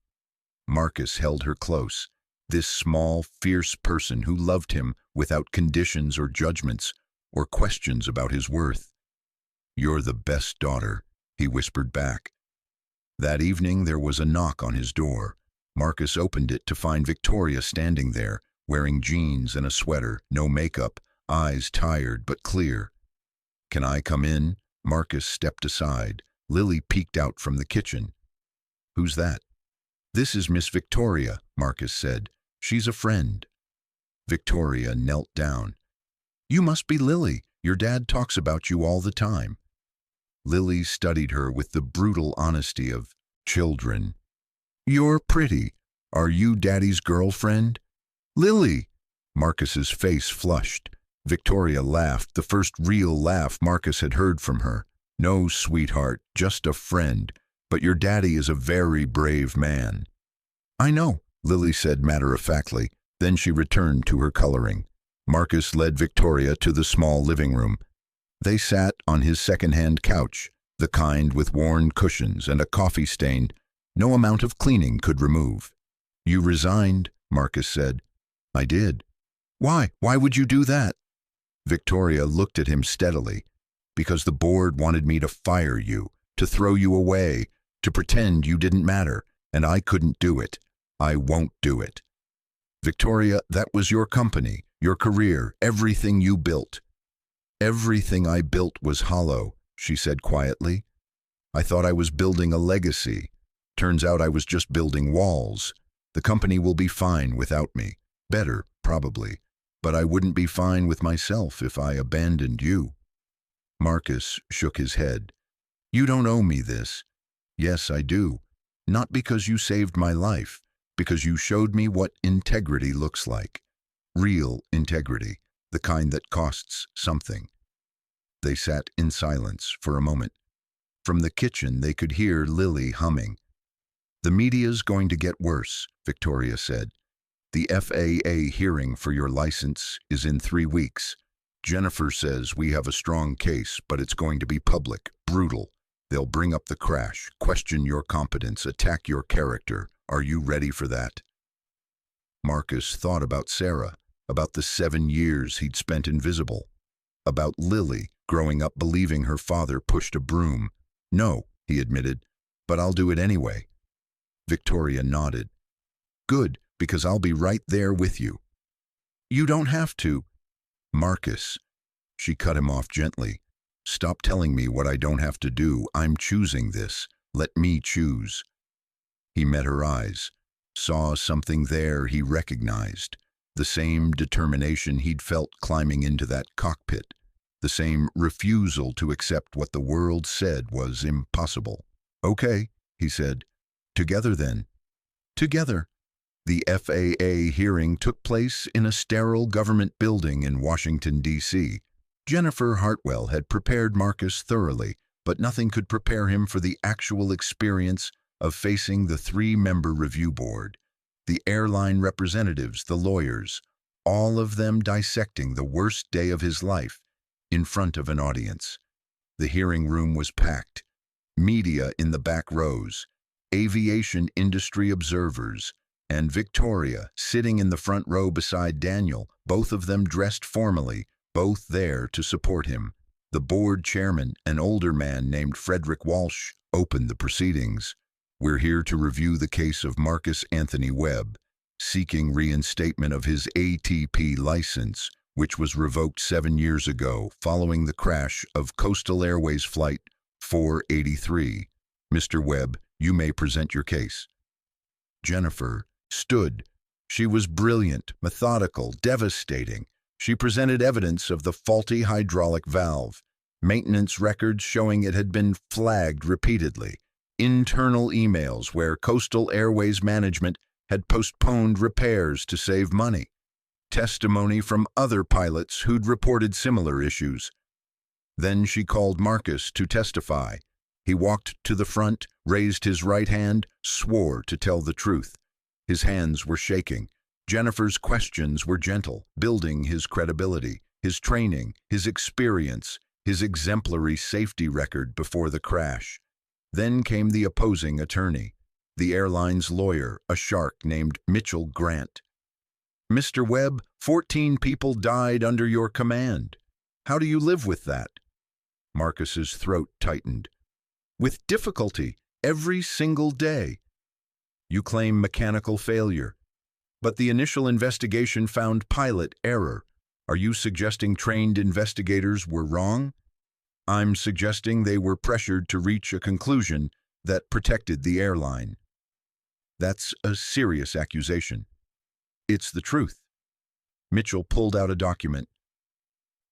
Speaker 1: Marcus held her close. This small, fierce person who loved him without conditions or judgments or questions about his worth. You're the best daughter, he whispered back. That evening there was a knock on his door. Marcus opened it to find Victoria standing there, wearing jeans and a sweater, no makeup, eyes tired but clear. Can I come in? Marcus stepped aside. Lily peeked out from the kitchen. Who's that? "This is Miss Victoria," Marcus said. "She's a friend." Victoria knelt down. "You must be Lily. Your dad talks about you all the time." Lily studied her with the brutal honesty of children. "You're pretty. Are you Daddy's girlfriend?" "Lily!" Marcus's face flushed. Victoria laughed, the first real laugh Marcus had heard from her. "No, sweetheart, just a friend. But your daddy is a very brave man." "I know," Lily said matter-of-factly. Then she returned to her coloring. Marcus led Victoria to the small living room. They sat on his second-hand couch, the kind with worn cushions and a coffee stain no amount of cleaning could remove. "You resigned," Marcus said. "I did." "Why? Why would you do that?" Victoria looked at him steadily. "Because the board wanted me to fire you, to throw you away, to pretend you didn't matter, and I couldn't do it. I won't do it." "Victoria, that was your company, your career, everything you built." "Everything I built was hollow," she said quietly. "I thought I was building a legacy. Turns out I was just building walls. The company will be fine without me. Better, probably. But I wouldn't be fine with myself if I abandoned you." Marcus shook his head. "You don't owe me this." "Yes, I do. Not because you saved my life, because you showed me what integrity looks like. Real integrity, the kind that costs something." They sat in silence for a moment. From the kitchen they could hear Lily humming. "The media's going to get worse," Victoria said. "The FAA hearing for your license is in 3 weeks. Jennifer says we have a strong case, but it's going to be public, brutal. They'll bring up the crash, question your competence, attack your character. Are you ready for that?" Marcus thought about Sarah, about the 7 years he'd spent invisible, about Lily growing up believing her father pushed a broom. "No," he admitted, "but I'll do it anyway." Victoria nodded. "Good, because I'll be right there with you." "You don't have to." "Marcus," she cut him off gently. "Stop telling me what I don't have to do. I'm choosing this. Let me choose." He met her eyes, saw something there he recognized, the same determination he'd felt climbing into that cockpit, the same refusal to accept what the world said was impossible. "Okay," he said. "Together then." "Together." The FAA hearing took place in a sterile government building in Washington, D.C. Jennifer Hartwell had prepared Marcus thoroughly, but nothing could prepare him for the actual experience of facing the 3-member review board, the airline representatives, the lawyers, all of them dissecting the worst day of his life in front of an audience. The hearing room was packed. Media in the back rows, aviation industry observers, and Victoria sitting in the front row beside Daniel, both of them dressed formally, both there to support him. The board chairman, an older man named Frederick Walsh, opened the proceedings. "We're here to review the case of Marcus Anthony Webb, seeking reinstatement of his ATP license, which was revoked 7 years ago following the crash of Coastal Airways Flight 483. Mr. Webb, you may present your case." Jennifer stood. She was brilliant, methodical, devastating. She presented evidence of the faulty hydraulic valve, maintenance records showing it had been flagged repeatedly, internal emails where Coastal Airways management had postponed repairs to save money, testimony from other pilots who'd reported similar issues. Then she called Marcus to testify. He walked to the front, raised his right hand, swore to tell the truth. His hands were shaking. Jennifer's questions were gentle, building his credibility, his training, his experience, his exemplary safety record before the crash. Then came the opposing attorney, the airline's lawyer, a shark named Mitchell Grant. "Mr. Webb, 14 people died under your command. How do you live with that?" Marcus's throat tightened. "With difficulty, every single day." "You claim mechanical failure, but the initial investigation found pilot error. Are you suggesting trained investigators were wrong?" "I'm suggesting they were pressured to reach a conclusion that protected the airline." That's a serious accusation. It's the truth. Mitchell pulled out a document.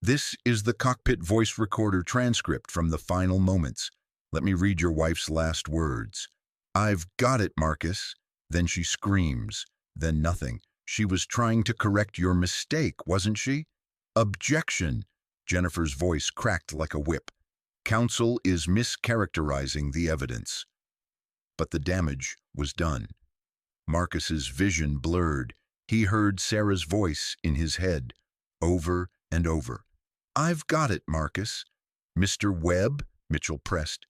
Speaker 1: This is the cockpit voice recorder transcript from the final moments. Let me read your wife's last words. I've got it, Marcus. Then she screams. Then nothing. She was trying to correct your mistake, wasn't she? Objection. Jennifer's voice cracked like a whip. Counsel is mischaracterizing the evidence. But the damage was done. Marcus's vision blurred. He heard Sarah's voice in his head, over and over. I've got it, Marcus. Mr. Webb, Mitchell pressed.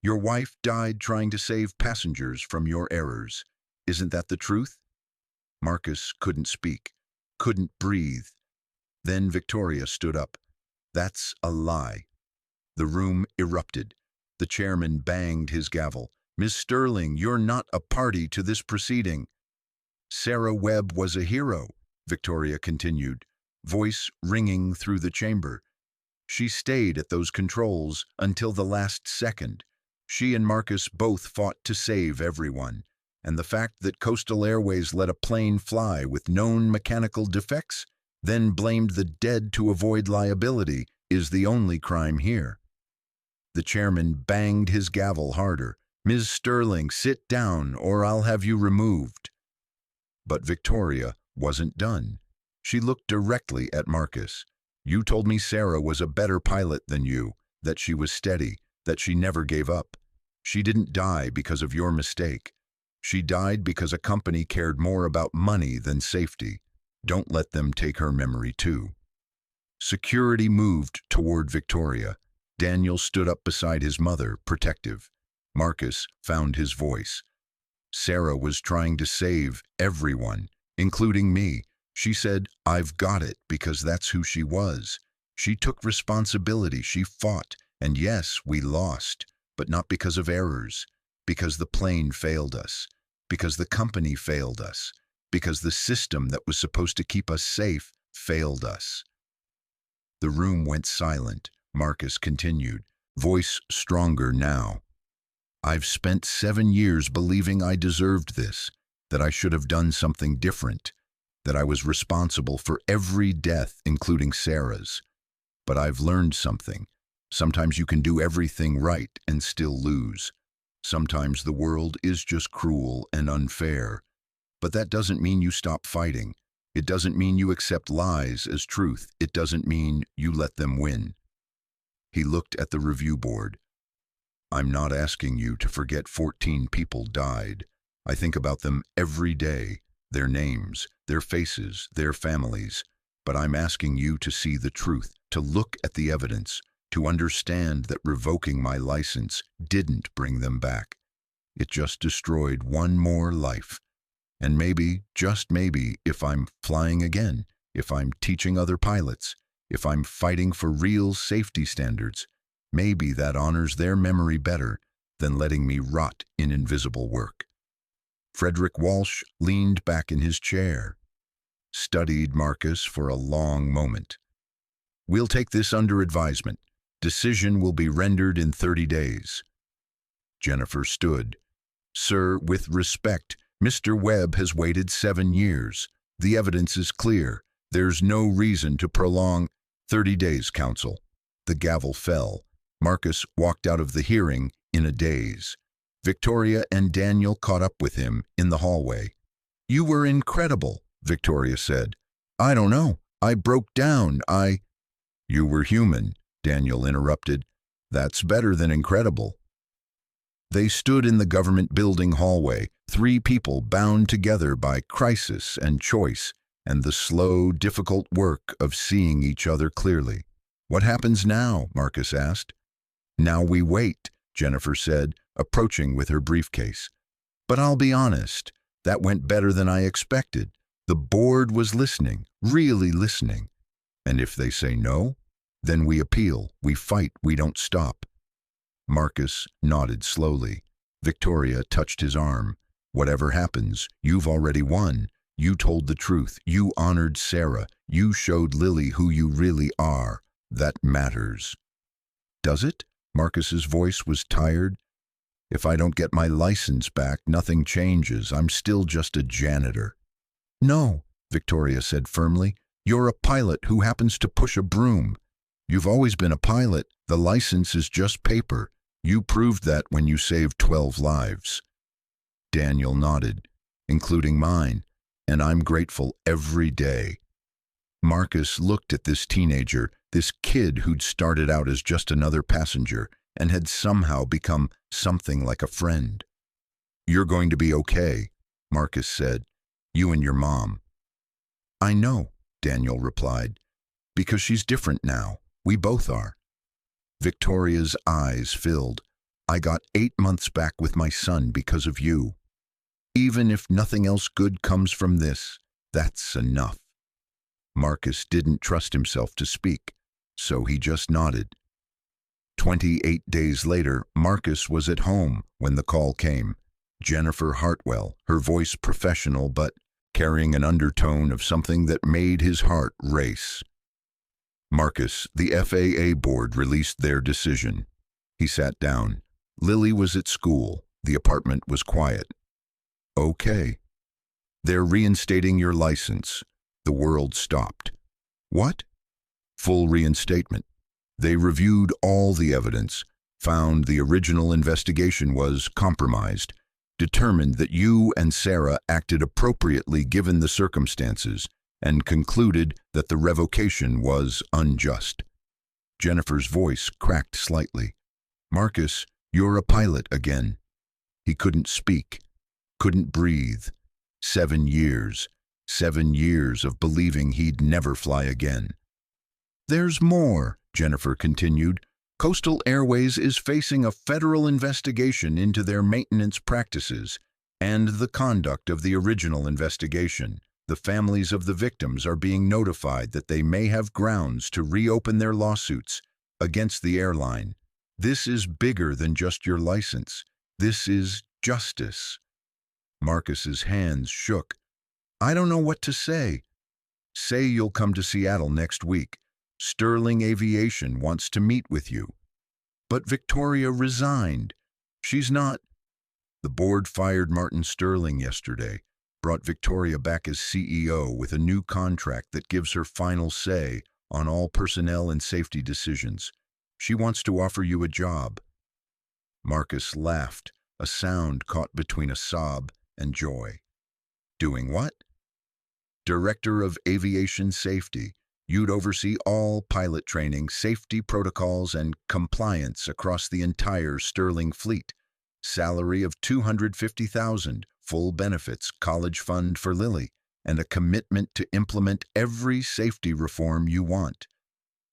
Speaker 1: Your wife died trying to save passengers from your errors. Isn't that the truth? Marcus couldn't speak, couldn't breathe. Then Victoria stood up. That's a lie. The room erupted. The chairman banged his gavel. Miss Sterling, you're not a party to this proceeding. Sarah Webb was a hero, Victoria continued, voice ringing through the chamber. She stayed at those controls until the last second. She and Marcus both fought to save everyone. And the fact that Coastal Airways let a plane fly with known mechanical defects, then blamed the dead to avoid liability, is the only crime here. The chairman banged his gavel harder. Ms. Sterling, sit down or I'll have you removed. But Victoria wasn't done. She looked directly at Marcus. You told me Sarah was a better pilot than you, that she was steady, that she never gave up. She didn't die because of your mistake. She died because a company cared more about money than safety. Don't let them take her memory too. Security moved toward Victoria. Daniel stood up beside his mother, protective. Marcus found his voice. Sarah was trying to save everyone, including me. She said, I've got it, because that's who she was. She took responsibility, she fought, and yes, we lost, but not because of errors, because the plane failed us, because the company failed us, because the system that was supposed to keep us safe failed us. The room went silent. Marcus continued, voice stronger now. I've spent 7 years believing I deserved this, that I should have done something different, that I was responsible for every death, including Sarah's. But I've learned something. Sometimes you can do everything right and still lose. Sometimes the world is just cruel and unfair. But that doesn't mean you stop fighting. It doesn't mean you accept lies as truth. It doesn't mean you let them win. He looked at the review board. I'm not asking you to forget 14 people died. I think about them every day, their names, their faces, their families. But I'm asking you to see the truth, to look at the evidence, to understand that revoking my license didn't bring them back. It just destroyed one more life. And maybe, just maybe, if I'm flying again, if I'm teaching other pilots, if I'm fighting for real safety standards, maybe that honors their memory better than letting me rot in invisible work. Frederick Walsh leaned back in his chair, studied Marcus for a long moment. We'll take this under advisement. Decision will be rendered in 30 days. Jennifer stood. Sir, with respect, Mr. Webb has waited 7 years. The evidence is clear. There's no reason to prolong 30 days, counsel. The gavel fell. Marcus walked out of the hearing in a daze. Victoria and Daniel caught up with him in the hallway. You were incredible, Victoria said. I don't know. I broke down. You were human, Daniel interrupted. That's better than incredible. They stood in the government building hallway, 3 people bound together by crisis and choice, and the slow, difficult work of seeing each other clearly. What happens now? Marcus asked. Now we wait, Jennifer said, approaching with her briefcase. But I'll be honest, that went better than I expected. The board was listening, really listening. And if they say no, then we appeal, we fight, we don't stop. Marcus nodded slowly. Victoria touched his arm. Whatever happens, you've already won. You told the truth. You honored Sarah. You showed Lily who you really are. That matters. Does it? Marcus's voice was tired. If I don't get my license back, nothing changes. I'm still just a janitor. No, Victoria said firmly. You're a pilot who happens to push a broom. You've always been a pilot. The license is just paper. You proved that when you saved 12 lives. Daniel nodded, including mine, and I'm grateful every day. Marcus looked at this teenager, this kid who'd started out as just another passenger and had somehow become something like a friend. You're going to be okay, Marcus said. You and your mom. I know, Daniel replied, because she's different now. We both are. Victoria's eyes filled. I got 8 months back with my son because of you. Even if nothing else good comes from this, that's enough. Marcus didn't trust himself to speak, so he just nodded. 28 days later, Marcus was at home when the call came. Jennifer Hartwell, her voice professional but carrying an undertone of something that made his heart race. Marcus, the FAA board released their decision. He sat down. Lily was at school. The apartment was quiet. Okay. They're reinstating your license. The world stopped. What? Full reinstatement. They reviewed all the evidence, found the original investigation was compromised, determined that you and Sarah acted appropriately given the circumstances, and concluded that the revocation was unjust. Jennifer's voice cracked slightly. Marcus, you're a pilot again. He couldn't speak, couldn't breathe. 7 years. 7 years of believing he'd never fly again. There's more, Jennifer continued. Coastal Airways is facing a federal investigation into their maintenance practices and the conduct of the original investigation. The families of the victims are being notified that they may have grounds to reopen their lawsuits against the airline. This is bigger than just your license. This is justice. Marcus's hands shook. I don't know what to say. Say you'll come to Seattle next week. Sterling Aviation wants to meet with you. But Victoria resigned. She's not. The board fired Martin Sterling yesterday, brought Victoria back as CEO with a new contract that gives her final say on all personnel and safety decisions. She wants to offer you a job. Marcus laughed, a sound caught between a sob and joy. Doing what? Director of Aviation Safety. You'd oversee all pilot training, safety protocols, and compliance across the entire Sterling fleet. Salary of $250,000, full benefits, college fund for Lily, and a commitment to implement every safety reform you want.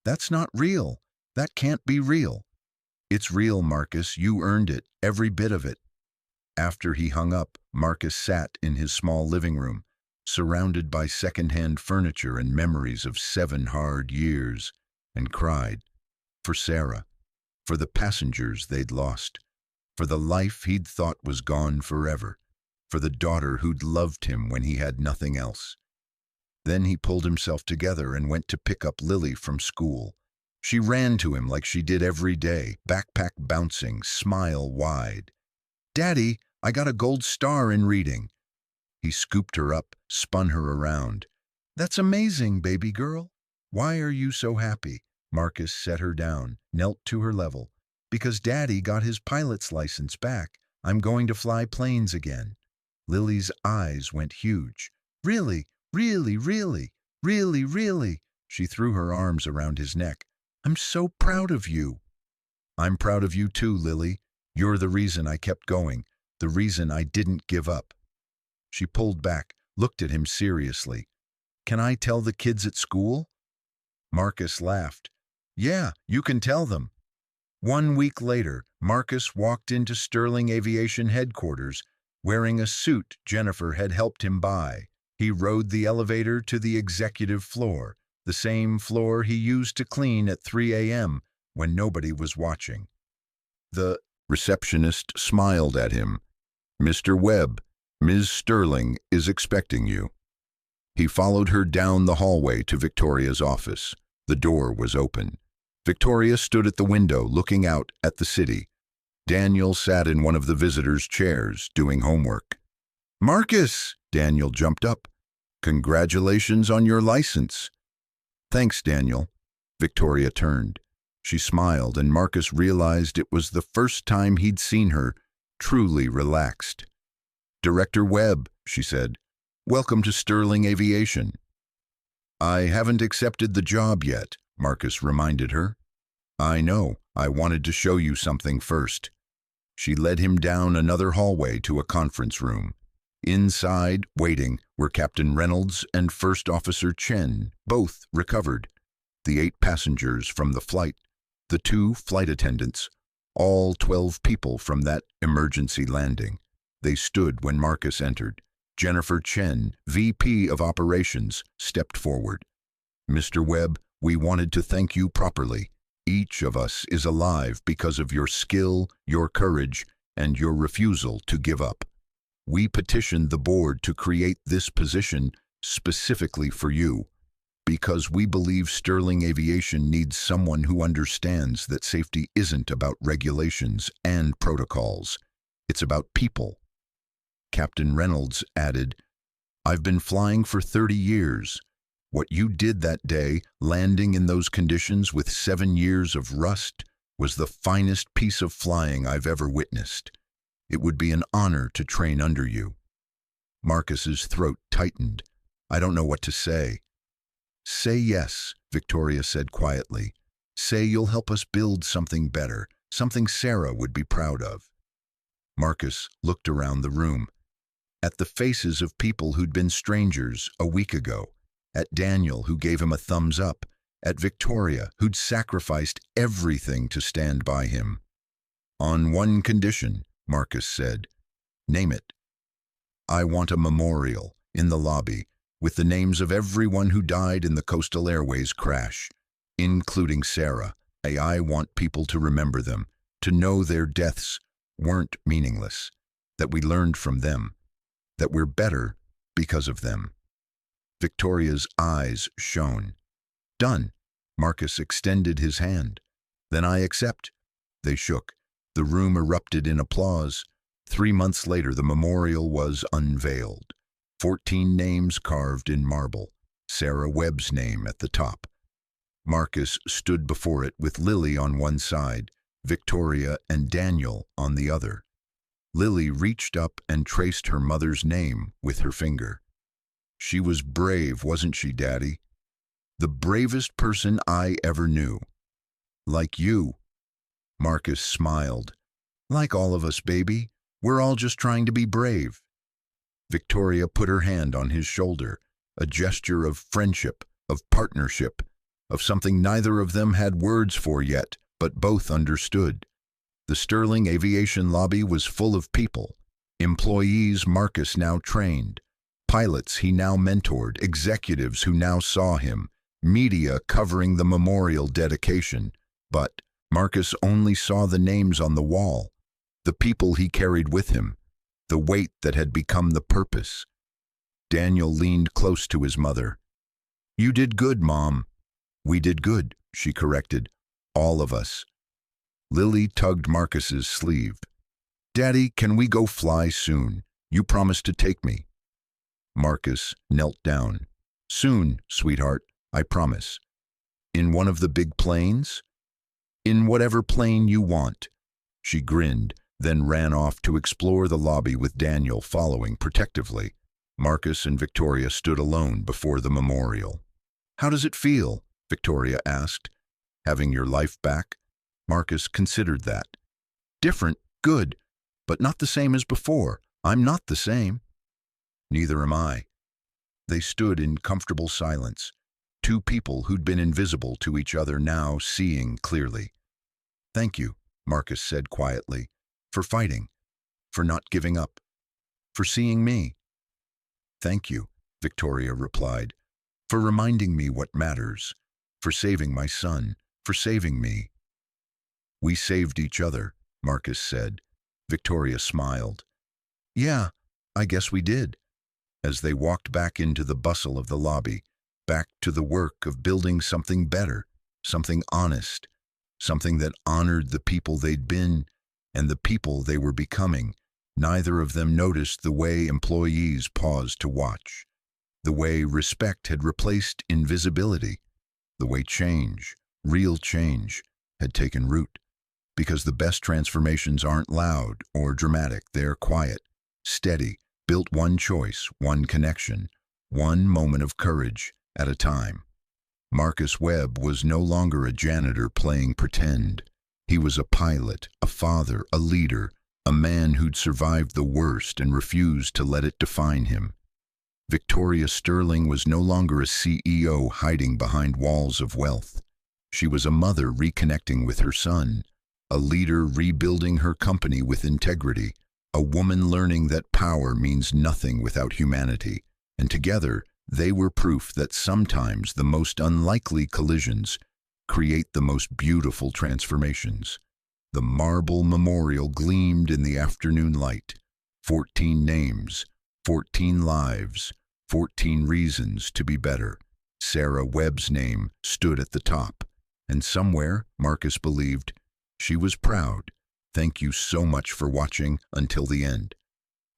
Speaker 1: That's not real. That can't be real. It's real, Marcus. You earned it, every bit of it. After he hung up, Marcus sat in his small living room, surrounded by second-hand furniture and memories of 7 hard years, and cried. For Sarah, for the passengers they'd lost, for the life he'd thought was gone forever, for the daughter who'd loved him when he had nothing else. Then he pulled himself together and went to pick up Lily from school. She ran to him like she did every day, backpack bouncing, smile wide. Daddy, I got a gold star in reading. He scooped her up, spun her around. That's amazing, baby girl. Why are you so happy? Marcus set her down, knelt to her level. Because Daddy got his pilot's license back. I'm going to fly planes again. Lily's eyes went huge. Really, really, really, really, really. She threw her arms around his neck. I'm so proud of you. I'm proud of you too, Lily. You're the reason I kept going, the reason I didn't give up. She pulled back, looked at him seriously. Can I tell the kids at school? Marcus laughed. Yeah, you can tell them. 1 week later, Marcus walked into Sterling Aviation headquarters wearing a suit Jennifer had helped him buy. He rode the elevator to the executive floor, the same floor he used to clean at 3 a.m. when nobody was watching. The receptionist smiled at him. Mr. Webb, Ms. Sterling is expecting you. He followed her down the hallway to Victoria's office. The door was open. Victoria stood at the window looking out at the city. Daniel sat in one of the visitors' chairs, doing homework. "Marcus!" Daniel jumped up. "Congratulations on your license." "Thanks, Daniel." Victoria turned. She smiled, and Marcus realized it was the first time he'd seen her truly relaxed. "Director Webb," she said, "welcome to Sterling Aviation." "I haven't accepted the job yet," Marcus reminded her. "I know. I wanted to show you something first." She led him down another hallway to a conference room. Inside, waiting, were Captain Reynolds and First Officer Chen, both recovered. The 8 passengers from the flight, the 2 flight attendants, all 12 people from that emergency landing. They stood when Marcus entered. Jennifer Chen, VP of Operations, stepped forward. "Mr. Webb, we wanted to thank you properly. Each of us is alive because of your skill, your courage, and your refusal to give up. We petitioned the board to create this position specifically for you, because we believe Sterling Aviation needs someone who understands that safety isn't about regulations and protocols. It's about people." Captain Reynolds added, "I've been flying for 30 years. What you did that day, landing in those conditions with 7 years of rust, was the finest piece of flying I've ever witnessed. It would be an honor to train under you." Marcus's throat tightened. "I don't know what to say." "Say yes," Victoria said quietly. "Say you'll help us build something better, something Sarah would be proud of." Marcus looked around the room, at the faces of people who'd been strangers a week ago, at Daniel, who gave him a thumbs up, at Victoria, who'd sacrificed everything to stand by him. "On one condition," Marcus said. "Name it." "I want a memorial in the lobby with the names of everyone who died in the Coastal Airways crash, including Sarah. I want people to remember them, to know their deaths weren't meaningless, that we learned from them, that we're better because of them." Victoria's eyes shone. "Done." Marcus extended his hand. "Then I accept." They shook. The room erupted in applause. 3 months later, the memorial was unveiled. 14 names carved in marble, Sarah Webb's name at the top. Marcus stood before it with Lily on one side, Victoria and Daniel on the other. Lily reached up and traced her mother's name with her finger. "She was brave, wasn't she, Daddy? The bravest person I ever knew. Like you." Marcus smiled. "Like all of us, baby. We're all just trying to be brave." Victoria put her hand on his shoulder, a gesture of friendship, of partnership, of something neither of them had words for yet, but both understood. The Sterling Aviation lobby was full of people, employees Marcus now trained, pilots he now mentored, executives who now saw him, media covering the memorial dedication. But Marcus only saw the names on the wall, the people he carried with him, the weight that had become the purpose. Daniel leaned close to his mother. "You did good, Mom." "We did good," she corrected. "All of us." Lily tugged Marcus's sleeve. "Daddy, can we go fly soon? You promised to take me." Marcus knelt down. "Soon, sweetheart, I promise." "In one of the big planes?" "In whatever plane you want." She grinned, then ran off to explore the lobby with Daniel following protectively. Marcus and Victoria stood alone before the memorial. "How does it feel?" Victoria asked. "Having your life back?" Marcus considered that. "Different, good, but not the same as before. I'm not the same." "Neither am I." They stood in comfortable silence, 2 people who'd been invisible to each other now seeing clearly. "Thank you," Marcus said quietly, "for fighting, for not giving up, for seeing me." "Thank you," Victoria replied, "for reminding me what matters, for saving my son, for saving me." "We saved each other," Marcus said. Victoria smiled. "Yeah, I guess we did." As they walked back into the bustle of the lobby, back to the work of building something better, something honest, something that honored the people they'd been, and the people they were becoming. Neither of them noticed the way employees paused to watch, the way respect had replaced invisibility, the way change, real change, had taken root. Because the best transformations aren't loud or dramatic, they're quiet, steady, built one choice, one connection, one moment of courage at a time. Marcus Webb was no longer a janitor playing pretend. He was a pilot, a father, a leader, a man who'd survived the worst and refused to let it define him. Victoria Sterling was no longer a CEO hiding behind walls of wealth. She was a mother reconnecting with her son, a leader rebuilding her company with integrity, a woman learning that power means nothing without humanity, and together they were proof that sometimes the most unlikely collisions create the most beautiful transformations. The marble memorial gleamed in the afternoon light. 14 names, 14 lives, 14 reasons to be better. Sarah Webb's name stood at the top, and somewhere, Marcus believed, she was proud. Thank you so much for watching until the end.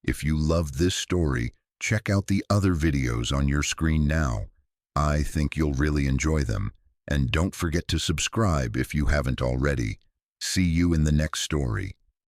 Speaker 1: If you loved this story, check out the other videos on your screen now. I think you'll really enjoy them. And don't forget to subscribe if you haven't already. See you in the next story.